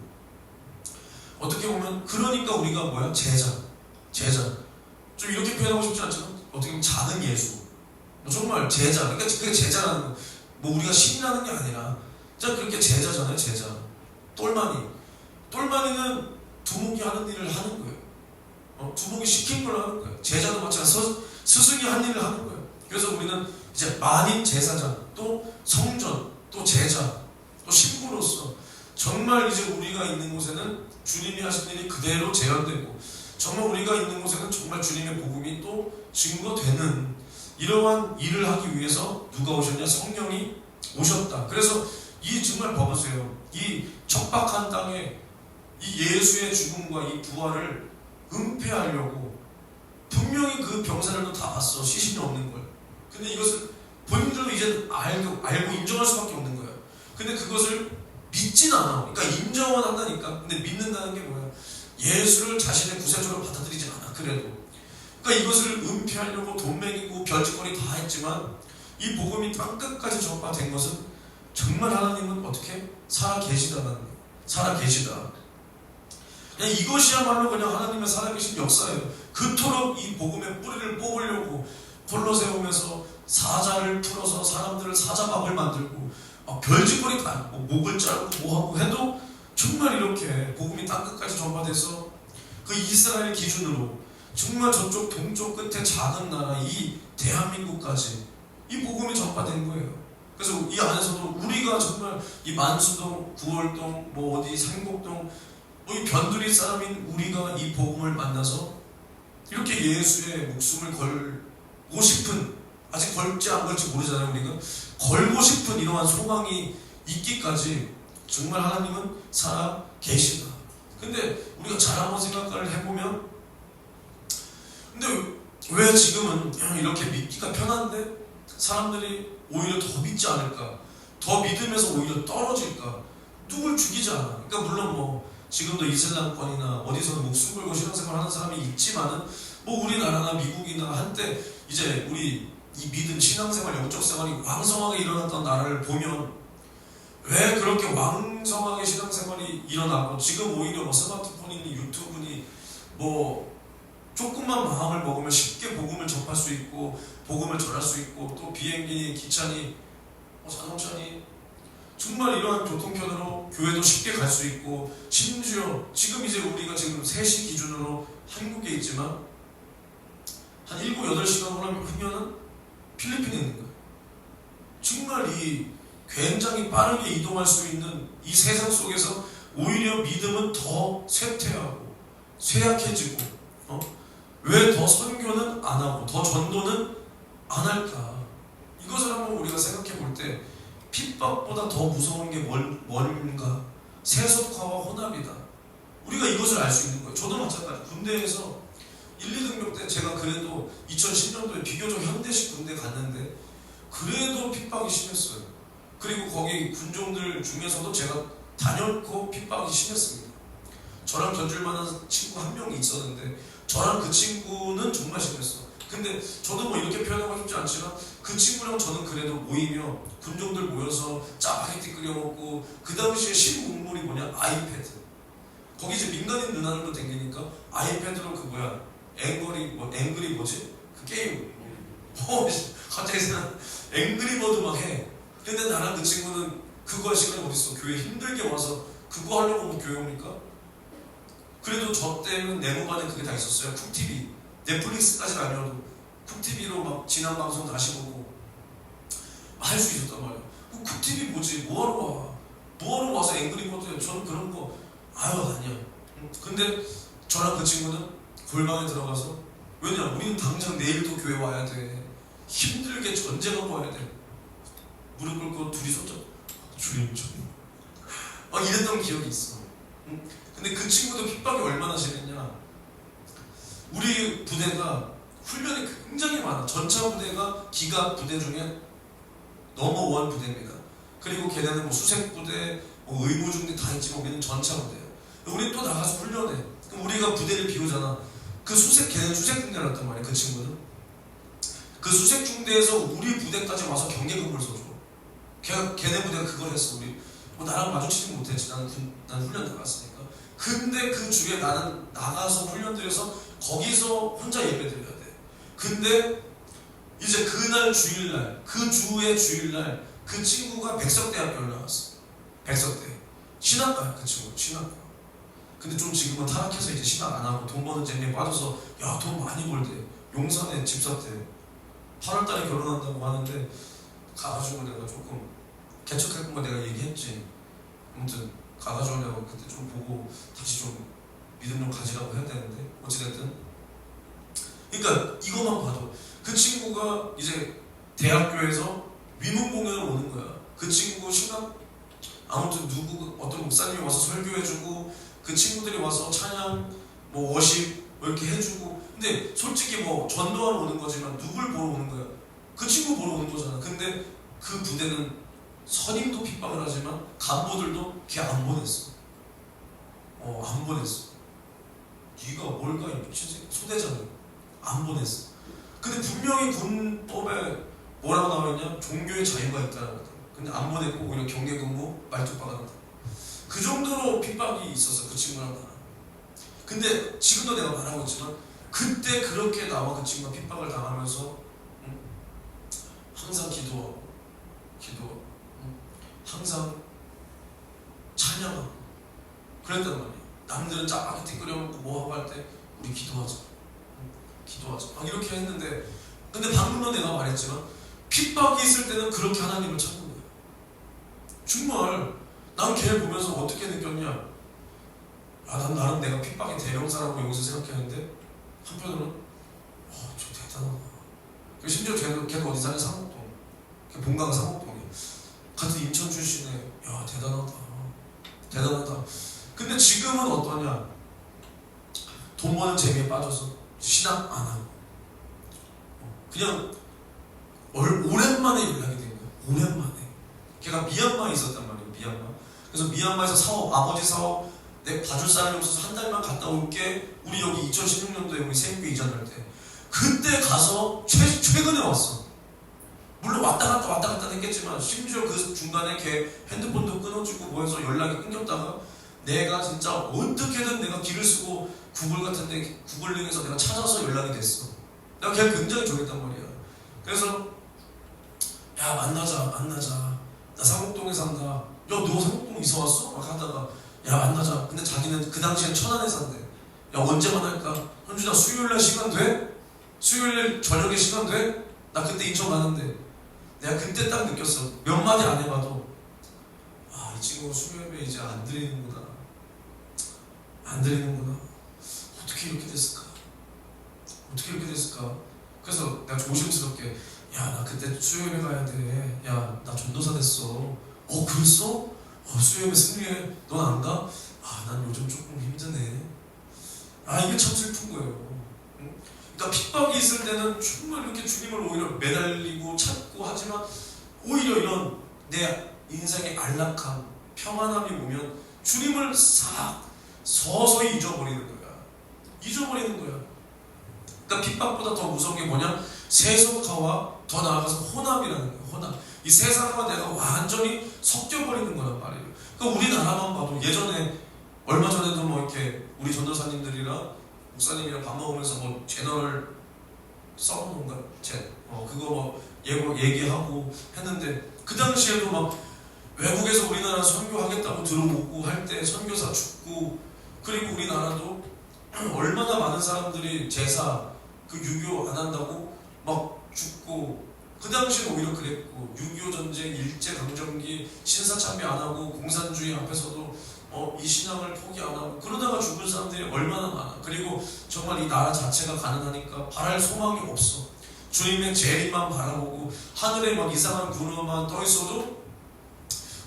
어떻게 보면 그러니까 우리가 제자 좀 이렇게 표현하고 싶지 않지만 어떻게 보면 작은 예수, 정말 제자. 그러니까 그게 제자라는 거, 뭐 우리가 신이라는 게 아니라 진짜 그렇게 제자잖아요. 제자. 똘마니는 두목이 하는 일을 하는 거예요. 두목이 시킨 걸 하는 거예요. 제자도 마찬가지로 스승이 한 일을 하는 거예요. 그래서 우리는 이제 만인 제사장, 또 성전, 또 제자, 또 신부로서 정말 이제 우리가 있는 곳에는 주님이 하신 일이 그대로 재현되고 정말 우리가 있는 곳에는 정말 주님의 복음이 또 증거되는 이러한 일을 하기 위해서 누가 오셨냐? 성령이 오셨다. 그래서 이 정말 봐보세요. 이 척박한 땅에 이 예수의 죽음과 이 부활을 은폐하려고 분명히 그 병사들도 다 봤어. 시신이 없는 걸. 근데 이것을 본인들도 이제 알고 인정할 수밖에 없는 거예요. 근데 그것을 믿진 않아. 그러니까 인정은 한다니까. 근데 믿는다는 게 뭐야? 예수를 자신의 구세주로 받아들이지 않아. 그래도. 그러니까 이것을 은폐하려고 돈 먹이고 별짓거리 다 했지만 이 복음이 땅끝까지 전파된 것은 정말 하나님은 어떻게? 살아계시다는 거예요. 살아계시다. 그냥 이것이야말로 그냥 하나님의 살아계신 역사예요. 그토록 이 복음의 뿌리를 뽑으려고 콜로세움에서 사자를 풀어서 사람들을 사자밥을 만들고 별짓거리 다 목을 자르고 뭐하고 해도 정말 이렇게 복음이 땅끝까지 전파돼서 그 이스라엘 기준으로 정말 저쪽 동쪽 끝에 작은 나라 이 대한민국까지 이 복음이 전파된 거예요. 그래서 이 안에서도 우리가 정말 이 만수동, 구월동, 뭐 어디 상복동 뭐 이 변두리 사람인 우리가 이 복음을 만나서 이렇게 예수의 목숨을 걸고 싶은, 아직 걸지 안 걸지 모르잖아요. 우리가 걸고 싶은 이러한 소망이 있기까지 정말 하나님은 살아 계시다. 근데 우리가 잘 한번 생각을 해보면, 근데 왜 지금은 이렇게 믿기가 편한데 사람들이 오히려 더 믿지 않을까? 더 믿으면서 오히려 떨어질까? 누굴 죽이지 않아. 그러니까 물론 뭐 지금도 이슬람권이나 어디서 목숨 걸고 신앙생활 하는 사람이 있지만은 뭐 우리나라나 미국이나 한때 이제 우리 이 믿음, 신앙생활, 영적 생활이 왕성하게 일어났던 나라를 보면 왜 그렇게 왕성하게 신앙생활이 일어나고 지금 오히려 뭐 스마트폰이니 유튜브니 뭐 조금만 마음을 먹으면 쉽게 복음을 접할 수 있고 복음을 전할 수 있고 또 비행기니 기차니 자동차니 정말 이러한 교통편으로 교회도 쉽게 갈 수 있고 심지어 지금 이제 우리가 지금 3시 기준으로 한국에 있지만 한 7, 8시간 후면은 필리핀에 있는 거예요. 정말 이 굉장히 빠르게 이동할 수 있는 이 세상 속에서 오히려 믿음은 더 쇠퇴하고 쇠약해지고 왜 더 선교는 안 하고 더 전도는 안 할까? 이것을 한번 우리가 생각해 볼 때 핍박보다 더 무서운 게 뭔가? 세속화와 혼합이다. 우리가 이것을 알 수 있는 거예요. 저도 마찬가지. 군대에서 1, 2등병 때 제가 그래도 2010년도에 비교적 현대식 군대 갔는데 그래도 핍박이 심했어요. 그리고 거기 군종들 중에서도 제가 단연코 핍박이 심했습니다. 저랑 견줄 만한 친구 한 명이 있었는데 저랑 그 친구는 정말 심했어. 근데 저도 뭐 이렇게 표현하고 싶지 않지만 그 친구랑 저는 그래도 모이며 군종들 모여서 짜파게티 끓여 먹고 그 당시에 신문물이 뭐냐? 아이패드. 거기 이제 민간인 누나들도 댕기니까 아이패드로 그 뭐야? 앵그리 뭐지? 그 게임. 갑자기 생각 앵그리버드 막 해. 근데 나랑 그 친구는 그거 할 시간이 어딨어? 교회 힘들게 와서 그거 하려고 뭐 교회 옵니까? 그래도 저 때는 네모반에 그게 다 있었어요. 쿡TV. 넷플릭스까지는 아니어도 쿡TV로 막 지난 방송 다시 보고 할 수 있었단 말이야. 쿡TV 뭐지? 뭐하러 와서 앵그리버드. 저는 그런 거 아니야. 근데 저랑 그 친구는 골방에 들어가서 왜냐? 우리는 당장 내일도 교회 와야 돼. 힘들게 전쟁하고 와야 돼. 무릎 꿇고 둘이 손잡고 주님 좀 이랬던 기억이 있어. 근데 그 친구도 핍박이 얼마나 심했냐? 우리 부대가 훈련이 굉장히 많아. 전차 부대가 기갑 부대 중에 넘버 1 부대입니다. 그리고 걔네는 뭐 수색 부대, 뭐 의무 중대 다 있지만 우리는 전차 부대예요. 우리 또 나가서 훈련해. 그럼 우리가 부대를 비우잖아. 걔네는 수색 중대였단 말이야. 그 친구는 그 수색 중대에서 우리 부대까지 와서 경계근무를 써줘. 걔네 부대가 그걸 했어. 우리 뭐 나랑 마주치지 못했지. 나는 훈련 나갔으니까. 근데 그 주에 나는 나가서 훈련들에서 거기서 혼자 예배 드려야 돼. 근데 이제 그날 주일날, 그 주의 주일날 그 친구가 백석대학교를 나왔어. 백석대. 신학과야. 그 친구 신학과. 근데 좀 지금은 타락해서 이제 신학 안 하고 돈 버는 재미에 빠져서 야, 돈 많이 벌대. 용산에 집 샀대. 8월달에 결혼한다고 하는데 가가지고 내가 조금 개척할 건가 내가 얘기했지. 아무튼 가가지고 내가 그때 좀 보고 다시 좀 믿음 좀 가지라고 해야 되는데 어찌됐든 그러니까 이것만 봐도 그 친구가 이제 대학교에서 위문 공연을 오는 거야. 그 친구 신학 아무튼 누구 어떤 목사님이 와서 설교해주고 그 친구들이 와서 찬양 뭐 워십 뭐 이렇게 해주고 근데 솔직히 뭐 전도하러 오는 거지만 누굴 보러 오는 거야? 그 친구 보러 오는 거잖아. 근데 그 부대는 선임도 핍박을 하지만 간부들도 걔 안 보냈어. 안 보냈어. 네가 뭘까 이 미친 새끼 소대장이 안 보냈어. 근데 분명히 군법에 뭐라고 나와있냐? 종교의 자유가 있다는 거다. 근데 안 보냈고 오히려 경계근무 말뚝박아 놨다. 그 정도로 핍박이 있었어 그 친구랑 나랑. 근데 지금도 내가 말하고 있지만 그때 그렇게 나와 그 친구가 핍박을 당하면서 항상 기도하고 항상 찬양하고 그랬단 말이야. 남들은 짜파게티 끓여먹고 뭐하고 할 때 우리 기도하자 막 이렇게 했는데 근데 방금도 내가 말했지만 핍박이 있을 때는 그렇게 하나님을 찾는 거야. 정말 난 걔를 보면서 어떻게 느꼈냐. 난 나름 내가 핍박의 대명사라고 여기서 생각했는데 한편으로는 저 대단하다. 심지어 걔는 어디 사냐? 상록동. 걔 본가가 상록동이야. 같은 인천 출신에 야 대단하다. 근데 지금은 어떠냐? 돈 버는 재미에 빠져서 신앙 안 하고 그냥 오랜만에 연락이 된 거야. 오랜만에. 걔가 미얀마에 있었단 말이에요. 미얀마. 그래서 미얀마에서 사업, 아버지 사업 내 봐줄 사람이 없어서 한 달만 갔다 올게. 우리 여기 2016년도에 우리 세입교 이전할 때 그때 가서 최근에 왔어. 물론 왔다 갔다 했겠지만 심지어 그 중간에 걔 핸드폰도 끊어주고 뭐해서 연락이 끊겼다가 내가 진짜 어떻게든 내가 길을 쓰고 구글 같은데 구글링에서 내가 찾아서 연락이 됐어. 내가 걔를 굉장히 좋아했단 말이야. 그래서 야 만나자 나 상록동에 산다. 야 너 상록동 이사 왔어? 막 하다가 야 만나자. 근데 자기는 그 당시엔 천안에 산대. 야 언제 만날까? 현준아 수요일날 시간 돼? 수요일 저녁에 시간 돼? 나 그때 인천 가는데 내가 그때 딱 느꼈어. 몇 마디 안 해봐도 이 친구가 수요일에 이제 안 들리는구나. 어떻게 이렇게 됐을까? 그래서 내가 조심스럽게 야 나 그때 수요일에 가야 돼. 야 나 전도사 됐어. 그랬어? 수요일에 승리해. 넌 안 가? 난 요즘 조금 힘드네. 이게 참 슬픈 거예요. 그러니까 핍박이 있을 때는 정말 이렇게 주님을 오히려 매달리고 찾고 하지만 오히려 이런 내 인생의 안락함, 평안함이 오면 주님을 싹 서서히 잊어버리는 거야. 그러니까 핍박보다 더 무서운 게 뭐냐? 세속화와 더 나아가서 혼합이라는 거야. 혼합. 이 세상과 내가 완전히 섞여버리는 거란 말이에요. 그러니까 우리나라만 봐도 예전에 얼마 전에도 뭐 이렇게 우리 전도사님들이랑 목사님이랑 밥 먹으면서 뭐 채널 써놓은 건가? 그거 뭐 얘기하고 했는데 그 당시에도 막 외국에서 우리나라 선교하겠다고 들어오고 할 때 선교사 죽고 그리고 우리나라도 얼마나 많은 사람들이 제사 그 유교 안 한다고 막 죽고 그 당시는 오히려 그랬고 6.25 전쟁 일제강점기 신사참배 안 하고 공산주의 앞에서도 이 신앙을 포기 안 하고 그러다가 죽은 사람들이 얼마나 많아. 그리고 정말 이 나라 자체가 가난하니까 바랄 소망이 없어. 주님의 재림만 바라보고 하늘에 막 이상한 구름만 떠 있어도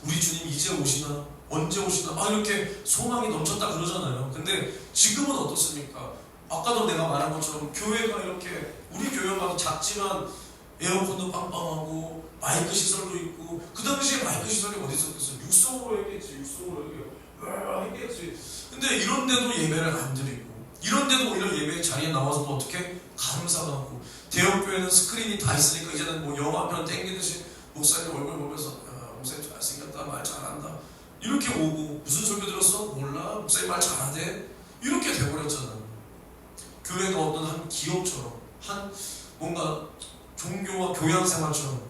우리 주님 이제 오시나 언제 오시나 이렇게 소망이 넘쳤다 그러잖아요. 근데 지금은 어떻습니까? 아까도 내가 말한 것처럼 교회가 이렇게 우리 교회가 작지만 에어컨도 빵빵하고 마이크 시설도 있고 그 당시에 마이크 시설이 어디 있었겠어요? 육성으로 했겠지. 근데 이런데도 예배를 안 드리고 이런데도 오히려 예배 자리에 나와서도 어떻게 감사하고 대형교회는 스크린이 다 있으니까 이제는 뭐 영화 편 땡기듯이 목사님 얼굴 보면서 목사님 잘생겼다 말 잘한다 이렇게 오고 무슨 설교 들었어? 몰라 목사님 말 잘하대 이렇게 돼버렸잖아. 교회가 어떤 한 기업처럼 한 뭔가 종교와 교양생활처럼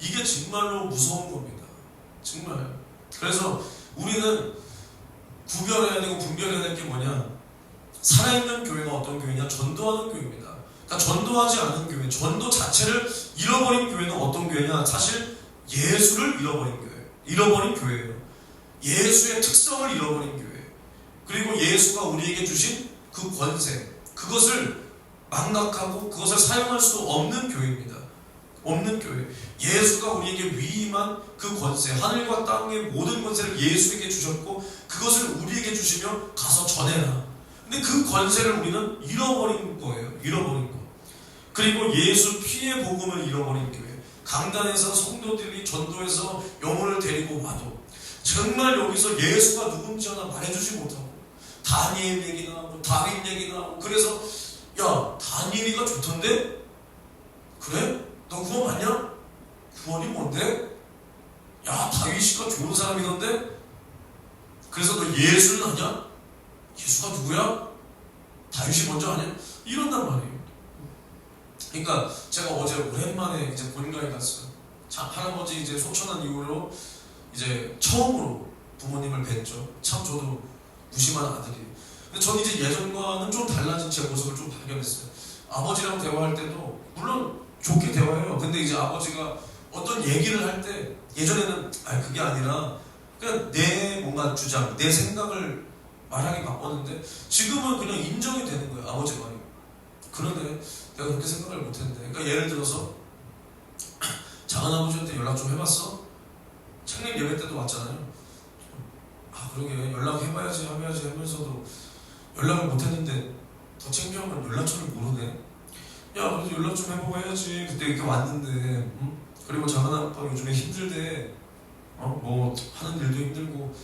이게 정말로 무서운 겁니다. 정말. 그래서 우리는 구별해야 되고 분별해야 될 게 뭐냐? 살아있는 교회가 어떤 교회냐? 전도하는 교회입니다. 그러니까 전도하지 않은 교회, 전도 자체를 잃어버린 교회는 어떤 교회냐? 사실 예수를 잃어버린 교회예요. 예수의 특성을 잃어버린 교회, 그리고 예수가 우리에게 주신 그 권세, 그것을 망각하고 그것을 사용할 수 없는 교회입니다. 없는 교회. 예수가 우리에게 위임한 그 권세, 하늘과 땅의 모든 권세를 예수에게 주셨고 그것을 우리에게 주시며 가서 전해라. 근데 그 권세를 우리는 잃어버린 거예요. 잃어버린 거. 그리고 예수 피의 복음을 잃어버린 교회. 강단에서 성도들이 전도해서 영혼을 데리고 와도 정말 여기서 예수가 누군지 하나 말해주지 못하고 다니엘 얘기나 하고 다윗 얘기나 하고, 그래서 야 다니엘이가 좋던데? 그래? 너 구원 받냐? 구원이 뭔데? 야 다윗이가 좋은 사람이던데? 그래서 너 예수는 아냐? 예수가 누구야? 다윗이 먼저 아냐? 이런단 말이에요. 그러니까 제가 어제 오랜만에 이제 본가에 갔어요. 할아버지 이제 소천한 이후로 이제 처음으로 부모님을 뵀죠. 참 저도 무심한 아들이. 근데 저는 이제 예전과는 좀 달라진 제 모습을 좀 발견했어요. 아버지랑 대화할 때도 물론 좋게 대화해요. 근데 이제 아버지가 어떤 얘기를 할 때 예전에는 그게 아니라 그냥 내 뭔가 주장, 내 생각을 말하기 바빴는데 지금은 그냥 인정이 되는 거예요. 아버지 말이. 그러네. 내가 그렇게 생각을 못했는데. 그러니까 예를 들어서 작은아버지한테 연락 좀 해봤어? 창립 예배 때도 왔잖아요. 그러게 연락해봐야지 하면서도 연락을 못했는데 더 챙겨오면 연락처를 모르네. 야 그래도 연락 좀 해보고 해야지. 그때 이렇게 왔는데 응? 그리고 작은아빠 요즘에 힘들대. 뭐 하는 일도 힘들고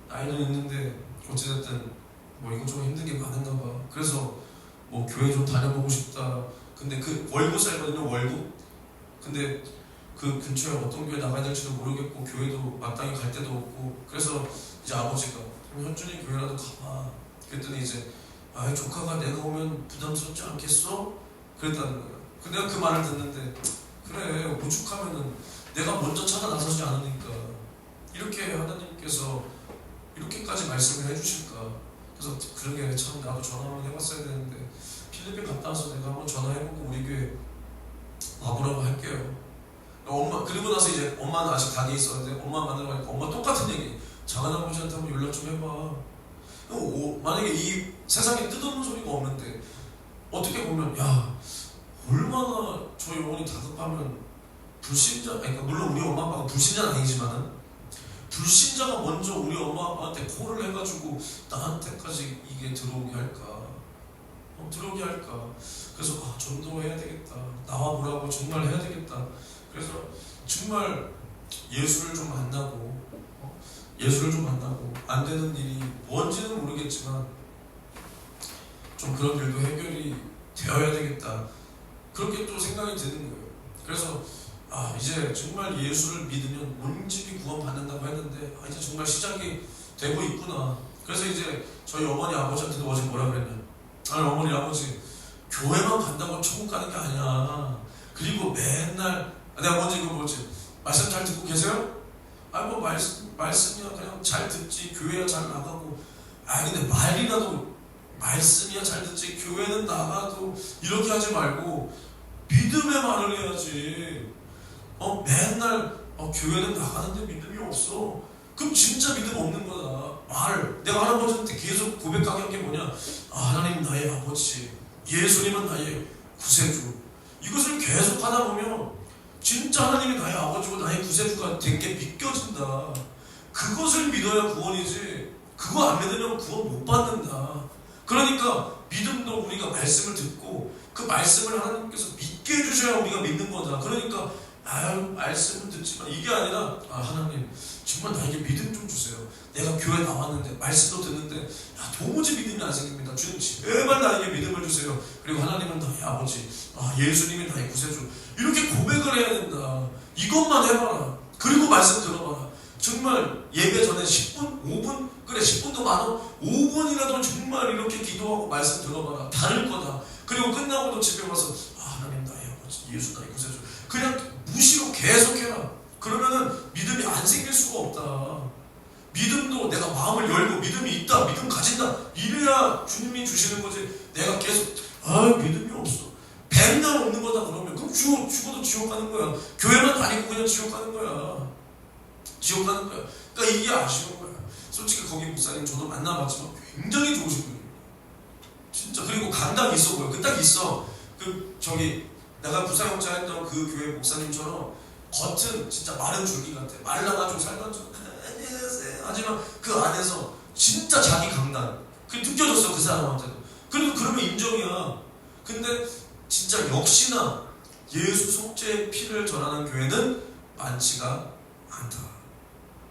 나이는 있는데 어찌됐든 뭐 이것저것 힘든 게 많은가 봐. 그래서 뭐 교회 좀 다녀보고 싶다. 근데 그 월구 살거든요. 월구. 근데 그 근처에 어떤 교회 나가야 될지도 모르겠고 교회도 마땅히 갈 데도 없고, 그래서 이제 아버지가 현준이 교회라도 가봐. 그랬더니 이제 조카가 내가 오면 부담스럽지 않겠어? 그랬다는 거예요. 근데 내가 그 말을 듣는데 그래 오죽하면은 내가 먼저 찾아 나서지 않으니까 이렇게 하나님께서 이렇게까지 말씀을 해주실까. 그래서 그러게 참 나도 전화 한번 해봤어야 되는데 필리핀 갔다 와서 내가 한번 전화해보고 우리 교회 와보라고 할게요. 엄마, 그리고 나서 이제 엄마는 아직 단에 있었는데 엄마 만나러 가니까 엄마 똑같은 얘기. 작은아버지한테 한번 연락 좀 해봐. 만약에 이 세상에 뜯어놓은 소리가 없는데 어떻게 보면 야 얼마나 저 영혼이 다급하면 불신자, 그러니까 물론 우리 엄마 아빠가 불신자는 아니지만은 불신자가 먼저 우리 엄마 아빠한테 콜을 해가지고 나한테까지 이게 들어오게 할까? 들어오게 할까? 그래서 전도해야 되겠다. 나와보라고 정말 해야 되겠다. 그래서 정말 예수를 좀 만나고 안 되는 일이 뭔지는 모르겠지만 좀 그런 일도 해결이 되어야 되겠다. 그렇게 또 생각이 드는 거예요. 그래서 이제 정말 예수를 믿으면 온 집이 구원받는다고 했는데 이제 정말 시작이 되고 있구나. 그래서 이제 저희 어머니 아버지한테도 어제 뭐라 그랬냐. 어머니 아버지 교회만 간다고 천국 가는 게 아니야. 그리고 맨날 내가 먼저 이거 뭐지? 말씀 잘 듣고 계세요? 뭐 말씀이야 그냥 잘 듣지. 교회야 잘 나가고. 근데 말이라도 말씀이야 잘 듣지. 교회는 나가도 이렇게 하지 말고 믿음의 말을 해야지. 맨날 교회는 나가는데 믿음이 없어. 그럼 진짜 믿음 없는 거다. 내가 할아버지한테 계속 고백하게 한 게 뭐냐? 하나님 나의 아버지, 예수님은 나의 구세주. 이것을 계속 하다 보면 진짜 하나님이 나의 아버지고 나의 구세주가 된 게 믿겨진다. 그것을 믿어야 구원이지. 그거 안 믿으면 구원 못 받는다. 그러니까 믿음도 우리가 말씀을 듣고 그 말씀을 하나님께서 믿게 해주셔야 우리가 믿는 거다. 그러니까 말씀은 듣지만 이게 아니라 하나님 정말 나에게 믿음 좀 주세요. 내가 교회 나왔는데 말씀도 듣는데 도무지 믿음이 안 생깁니다. 주님 제발 나에게 믿음을 주세요. 그리고 하나님은 나의 아버지, 예수님이 나의 구세주. 이렇게 고백을 해야 된다. 이것만 해봐라. 그리고 말씀 들어봐라. 정말 예배 전에 10분, 5분, 그래 10분도 많아. 5분이라도 정말 이렇게 기도하고 말씀 들어봐라. 다를 거다. 그리고 끝나고도 집에 와서 하나님 나의 아버지, 예수 나의 구세주. 그냥 무시로 계속해라. 그러면은 믿음이 안 생길 수가 없다. 믿음도 내가 마음을 열고 믿음이 있다, 믿음 가진다, 이래야 주님이 주시는 거지. 내가 계속 믿음이 없어, 백날 없는 거다 그러면 그럼 죽어도 지옥 가는 거야. 교회만 다니고 그냥 지옥 가는 거야. 그러니까 이게 아쉬운 거야. 솔직히 거기 목사님 저도 만나봤지만 굉장히 좋으신 분이에요. 진짜. 그리고 강당이 있어 보여. 그 딱 있어. 내가 부사역자했던 그 교회 목사님처럼 겉은 진짜 마른 줄기 같아. 말라가지고 살던처럼 안녕하세요 하지만 그 안에서 진짜 자기 강단 그게 느껴졌어. 그 사람한테도. 그래도 그러면 인정이야. 근데 진짜 역시나 예수 속죄의 피를 전하는 교회는 많지가 않다.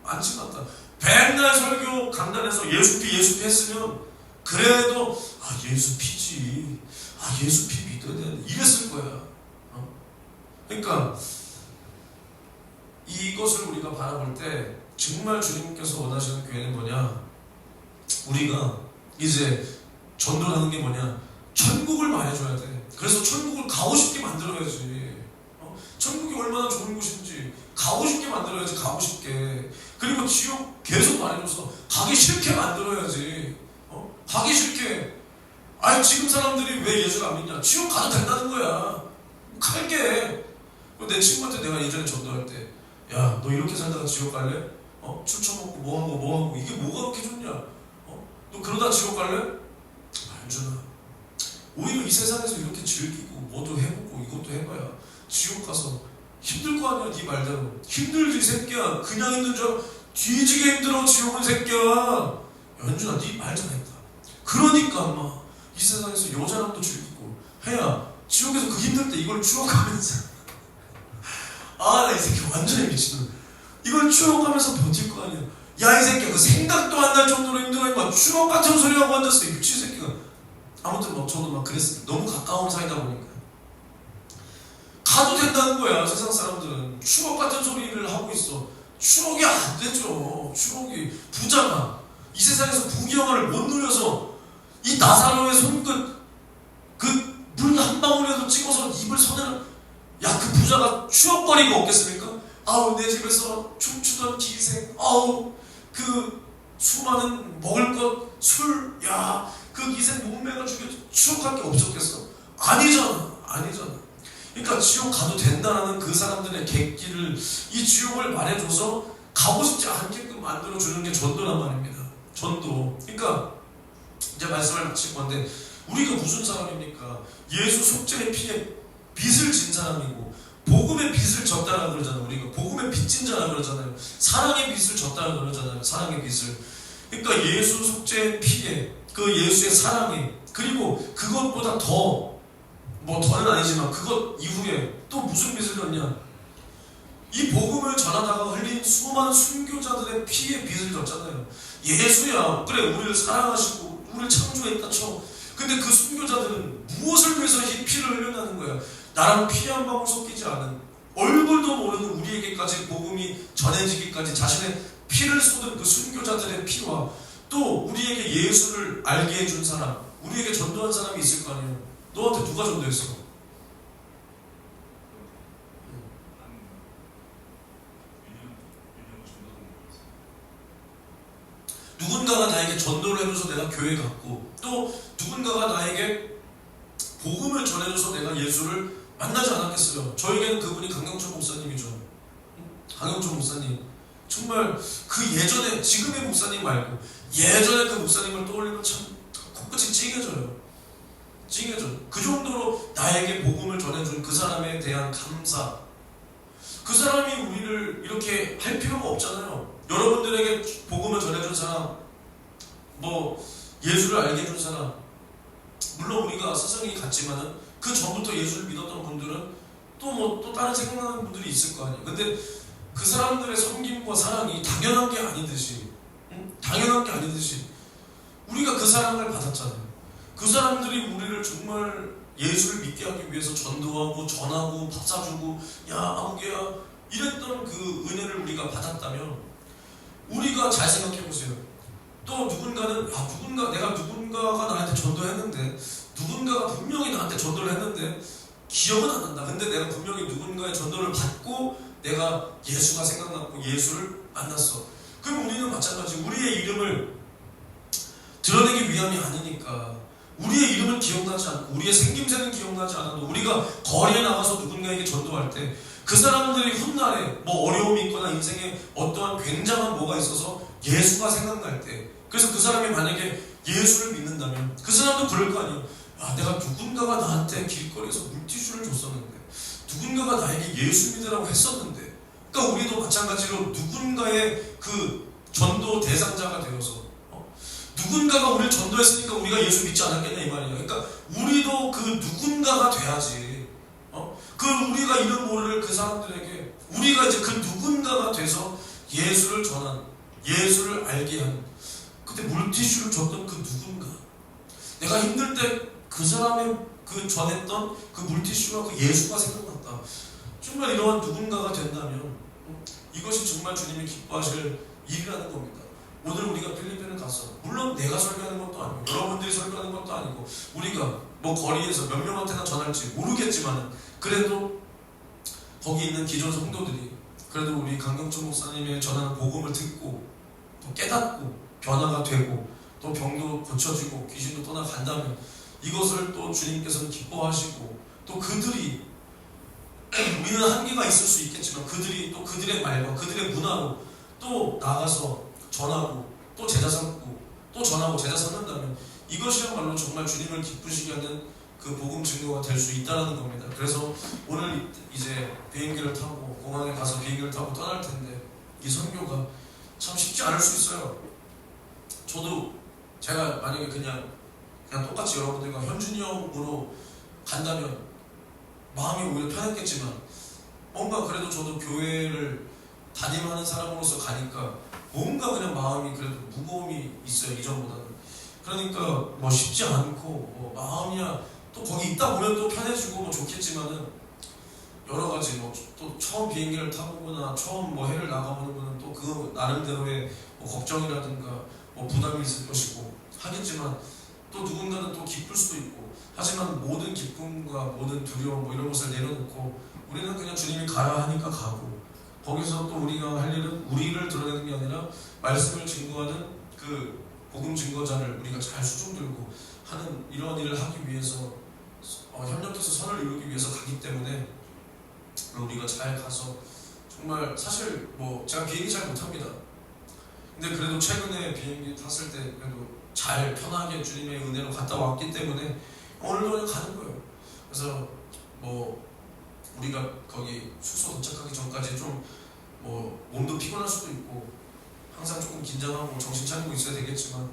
많지가 않다. 맨날 설교 강단에서 예수 피 했으면 그래도 예수 피지. 예수 피 믿어야 되는데 이랬을 거야. 그러니까 이것을 우리가 바라볼 때 정말 주님께서 원하시는 교회는 뭐냐? 우리가 이제 전도를 하는 게 뭐냐? 천국을 말해줘야 돼. 그래서 천국을 가고 싶게 만들어야지. 천국이 얼마나 좋은 곳인지 가고 싶게 만들어야지. 가고 싶게. 그리고 지옥 계속 말해줘서 가기 싫게 만들어야지. 가기 싫게. 지금 사람들이 왜 예수를 안 믿냐? 지옥 가도 된다는 거야. 갈게. 내 친구한테 내가 예전에 전도할 때, 야, 너 이렇게 살다가 지옥 갈래? 출처먹고 뭐하고 이게 뭐가 그렇게 좋냐? 너 그러다 지옥 갈래? 안준아, 오히려 이 세상에서 이렇게 즐기고 뭐도 해보고 이것도 해봐야 지옥 가서 힘들 거 아니야. 네 말대로 힘들지 새끼야. 그냥 힘든 줄 알아. 뒤지게 힘들어 지옥은 새끼야. 연준아, 네 말 잘했다. 그러니까 엄마 이 세상에서 여자랑도 즐기고 해야 지옥에서 그 힘들 때 이걸 추억하면서 나 이 새끼 완전히 미친놈. 이걸 추억하면서 버틸 거 아니야. 야, 이 새끼야, 그 생각도 안 날 정도로 힘들어니까 추억 같은 소리 하고 앉았어. 이 미친 새끼가. 아무튼 저도 그랬어요. 너무 가까운 사이다 보니까. 가도 된다는 거야. 세상 사람들은 추억 같은 소리를 하고 있어. 추억이 안 되죠. 추억이. 부자가 이 세상에서 부귀영화를 못 누려서 이 나사로의 손끝 그 물 한 방울이라도 찍어서 입을 서내는, 그 부자가 추억거리가 없겠습니까? 내 집에서 춤추던 기생, 그 수많은 먹을 것, 술, 그 기생 몸매가 죽여 추억할 게 없었겠어? 아니잖아. 그러니까 지옥 가도 된다는 그 사람들의 객기를, 이 지옥을 말해줘서 가고 싶지 않게끔 만들어주는 게 전도란 말입니다. 전도. 그러니까 이제 말씀을 마칠 건데, 우리가 무슨 사람입니까? 예수 속죄의 피에 빚을 진 사람이고 복음의 빚을 졌다라 그러잖아요. 우리가 복음의 빚진 자라 그러잖아요. 사랑의 빚을 졌다라 그러잖아요. 사랑의 빚을. 그러니까 예수 속죄의 피에 그 예수의 사랑에, 그리고 그것보다 더는 아니지만 그것 이후에 또 무슨 빚을 졌냐? 이 복음을 전하다가 흘린 수많은 순교자들의 피에 빚을 졌잖아요. 예수야, 그래, 우리를 사랑하시고 우리를 창조했다 쳐. 근데 그 순교자들은 무엇을 위해서 이 피를 흘려나는 거야? 나랑 피 한 방울 섞이지 않은, 얼굴도 모르는 우리에게까지 복음이 전해지기까지 자신의 피를 쏟은 그 순교자들의 피와, 또 우리에게 예수를 알게 해준 사람, 우리에게 전도한 사람이 있을 거 아니에요. 너한테 누가 전도했어? 누군가가 나에게 전도를 해줘서 내가 교회 갔고, 또 누군가가 나에게 복음을 전해줘서 내가 예수를 만나지 않았겠어요. 저에게는 그분이 강경철 목사님이죠. 강경철 목사님. 정말 그 예전에, 지금의 목사님 말고 예전에 그 목사님을 떠올리면 참 코끝이 찡해져요. 그 정도로 나에게 복음을 전해준 그 사람에 대한 감사. 그 사람이 우리를 이렇게 할 필요가 없잖아요. 여러분들에게 복음을 전해준 사람, 예수를 알게 해준 사람, 물론 우리가 스승이 같지만은 그 전부터 예수를 믿었던 분들은 또 다른 생각나는 분들이 있을 거 아니에요. 근데 그 사람들의 섬김과 사랑이 당연한 게 아니듯이, 우리가 그 사랑을 받았잖아요. 그 사람들이 우리를 정말 예수를 믿게 하기 위해서 전도하고 전하고 밥 사주고 아무개야 이랬던 그 은혜를 우리가 받았다면, 우리가 잘 생각해보세요. 또 누군가는 내가 누군가가 나한테 전도했는데, 누군가가 분명히 나한테 전도를 했는데 기억은 안 난다. 근데 내가 분명히 누군가의 전도를 받고 내가 예수가 생각났고 예수를 만났어. 그럼 우리는 마찬가지. 우리의 이름을 드러내기 위함이 아니니까, 우리의 이름은 기억나지 않고 우리의 생김새는 기억나지 않아도 우리가 거리에 나가서 누군가에게 전도할 때 그 사람들이 훗날에 뭐 어려움이 있거나 인생에 어떠한 굉장한 뭐가 있어서 예수가 생각날 때, 그래서 그 사람이 만약에 예수를 믿는다면 그 사람도 그럴 거 아니에요. 아, 내가 누군가가 나한테 길거리에서 물티슈를 줬었는데, 누군가가 나에게 예수 믿으라고 했었는데, 그러니까 우리도 마찬가지로 누군가의 그 전도 대상자가 되어서 누군가가 우리를 전도했으니까 우리가 예수 믿지 않았겠냐 이 말이에요. 그러니까 우리도 그 누군가가 돼야지. 그 우리가 이름 모를 그 사람들에게 우리가 이제 그 누군가가 돼서 예수를 전한, 예수를 알게 한, 그때 물티슈를 줬던 그 누군가, 내가 힘들 때 그 사람의 그 전했던 그 물티슈가 그 예수가 생각났다. 정말 이러한 누군가가 된다면 이것이 정말 주님이 기뻐하실 일이라는 겁니다. 오늘 우리가 필리핀을 가서, 물론 내가 설교하는 것도 아니고 여러분들이 설교하는 것도 아니고 우리가 뭐 거리에서 몇 명한테나 전할지 모르겠지만, 그래도 거기 있는 기존 성도들이 그래도 우리 강경천 목사님의 전하는 복음을 듣고 또 깨닫고 변화가 되고 또 병도 고쳐지고 귀신도 떠나간다면 이것을 또 주님께서는 기뻐하시고, 또 그들이 우리는 한계가 있을 수 있겠지만 그들이 또 그들의 말과 그들의 문화로 또 나가서 전하고 또 제자 삼고 또 전하고 제자 삼는다면 이것이야말로 정말 주님을 기쁘시게 하는 그 복음 증거가 될 수 있다는 겁니다. 그래서 오늘 이제 비행기를 타고 공항에 가서 비행기를 타고 떠날 텐데, 이 선교가 참 쉽지 않을 수 있어요. 저도 제가 만약에 그냥 똑같이 여러분들과 현준이 형으로 간다면 마음이 오히려 편했겠지만, 뭔가 그래도 저도 교회를 담임하는 사람으로서 가니까 뭔가 그냥 마음이 그래도 무거움이 있어요, 이전보다는. 그러니까 뭐 쉽지 않고 뭐 마음이야 또 거기 있다 보면 또 편해지고 뭐 좋겠지만은, 여러 가지 뭐 또 처음 비행기를 타보거나 처음 뭐 해외를 나가보는 분은 또 그 나름대로의 뭐 걱정이라든가 뭐 부담이 있을 것이고 하겠지만, 또 누군가는 또 기쁠 수도 있고, 하지만 모든 기쁨과 모든 두려움 뭐 이런 것을 내려놓고 우리는 그냥 주님이 가라 하니까 가고, 거기서 또 우리가 할 일은 우리를 드러내는 게 아니라 말씀을 증거하는 그 복음 증거자를 우리가 잘 수종 들고 하는 이런 일을 하기 위해서 협력해서 선을 이루기 위해서 가기 때문에 우리가 잘 가서, 정말 사실 뭐 제가 비행기 잘 못합니다. 근데 그래도 최근에 비행기 탔을 때 그래도 잘 편하게 주님의 은혜로 갔다 왔기 때문에 오늘도 그냥 가는 거예요. 그래서 뭐 우리가 거기 숙소 도착하기 전까지 좀 뭐 몸도 피곤할 수도 있고 항상 조금 긴장하고 정신 차리고 있어야 되겠지만,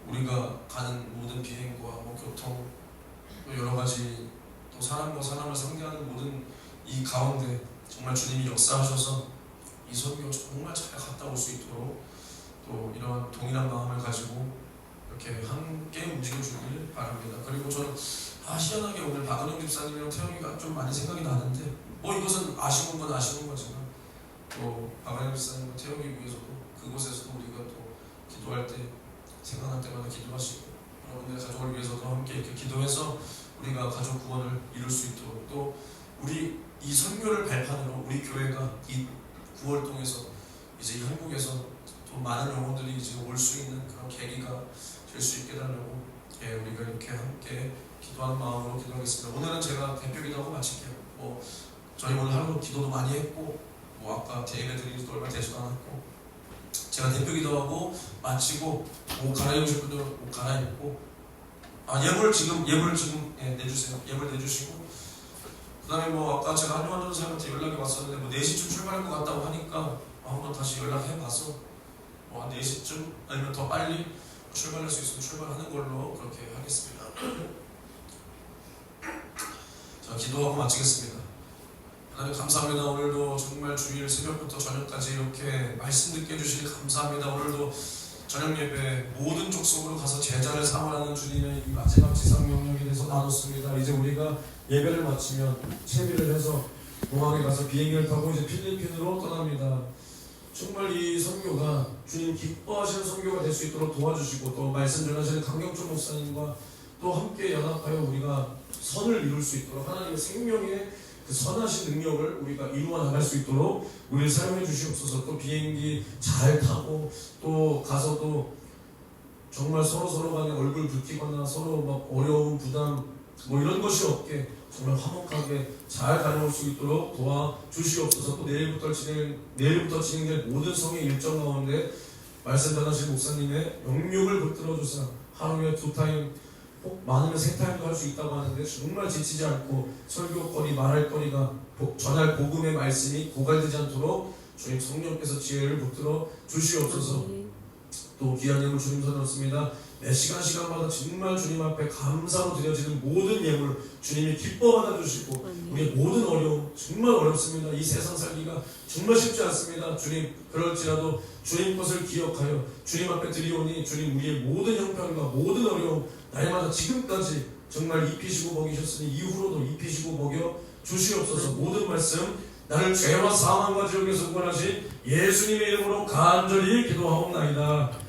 우리가 가는 모든 비행과 뭐 교통 또 여러 가지 또 사람과 사람을 상대하는 모든 이 가운데 정말 주님이 역사하셔서 이 선교 정말 잘 갔다 올 수 있도록 또 이런 동일한 마음을 가지고 이렇게 함께 움직여주길 바랍니다. 그리고 저는 희한하게 오늘 박은영 집사님이랑 태영이가 좀 많이 생각이 나는데, 뭐 이것은 아쉬운 건 아쉬운 거지만, 또 박은영 집사님과 태영이 위해서도 그곳에서도 우리가 또 기도할 때 생각날 때마다 기도하시고, 여러분들의 가족을 위해서도 함께 이렇게 기도해서 우리가 가족 구원을 이룰 수 있도록, 또 우리 이 선교를 발판으로 우리 교회가 이 9월동에서 이제 이 한국에서 또 많은 영혼들이 이제 올 수 있는 그런 계기가 될 수 있게 해달라고 우리가 이렇게 함께 기도하는 마음으로 기도하겠습니다. 오늘은 제가 대표 기도하고 마칠게요. 뭐 저희 오늘 하루 기도도 많이 했고, 뭐 아까 예배 드린 지도 얼마 되지도 않았고, 제가 대표 기도하고 마치고 옷 갈아입으실 분들 옷 갈아입고, 예물 지금 내주세요. 예물 내주시고, 그 다음에 뭐 아까 제가 한용환 전사님한테 연락이 왔었는데 뭐 4시쯤 출발할 것 같다고 하니까 한번 다시 연락해봐서 뭐 한 4시쯤 아니면 더 빨리 출발할 수 있으면 출발하는 걸로 그렇게 하겠습니다. 자, 기도하고 마치겠습니다. 하나님 감사합니다. 오늘도 정말 주일 새벽부터 저녁까지 이렇게 말씀 듣게 해주시니 감사합니다. 오늘도 저녁 예배 모든 족속으로 가서 제자를 삼으라는 주님의 이 마지막 지상 명령에 대해서 나눴습니다. 이제 우리가 예배를 마치면 채비를 해서 공항에 가서 비행기를 타고 이제 필리핀으로 떠납니다. 정말 이 선교가 주님 기뻐하시는 선교가 될 수 있도록 도와주시고, 또 말씀 전하시는 강경준 목사님과 또 함께 연합하여 우리가 선을 이룰 수 있도록 하나님의 생명의 그 선하신 능력을 우리가 이루어 나갈 수 있도록 우리를 사용해 주시옵소서. 또 비행기 잘 타고 또 가서도 정말 서로 간에 얼굴 붉히거나 서로 막 어려움 부담 뭐 이런 것이 없게 정말 화목하게 잘 다녀올 수 있도록 도와주시옵소서. 또 내일부터 진행될 모든 성의 일정 가운데 말씀 전하실 목사님의 영육을 붙들어 주사 하루에 2타임, 꼭 많으면 3타임도 할 수 있다고 하는데 정말 지치지 않고 설교거리, 말할 거리가 전할 복음의 말씀이 고갈되지 않도록 주님 성령께서 지혜를 붙들어 주시옵소서. 또 귀한 예물 주님 손에 넣습니다. 매 시간마다 정말 주님 앞에 감사로 드려지는 모든 예물 주님이 기뻐 받아주시고 우리의 모든 어려움 정말 어렵습니다. 이 세상 살기가 정말 쉽지 않습니다. 주님 그럴지라도 주님 것을 기억하여 주님 앞에 드리오니 주님 우리의 모든 형편과 모든 어려움 날마다 지금까지 정말 입히시고 먹이셨으니 이후로도 입히시고 먹여 주시옵소서. 모든 말씀 나를 죄와 사망과 지옥에서 구원하신 예수님의 이름으로 간절히 기도하옵나이다.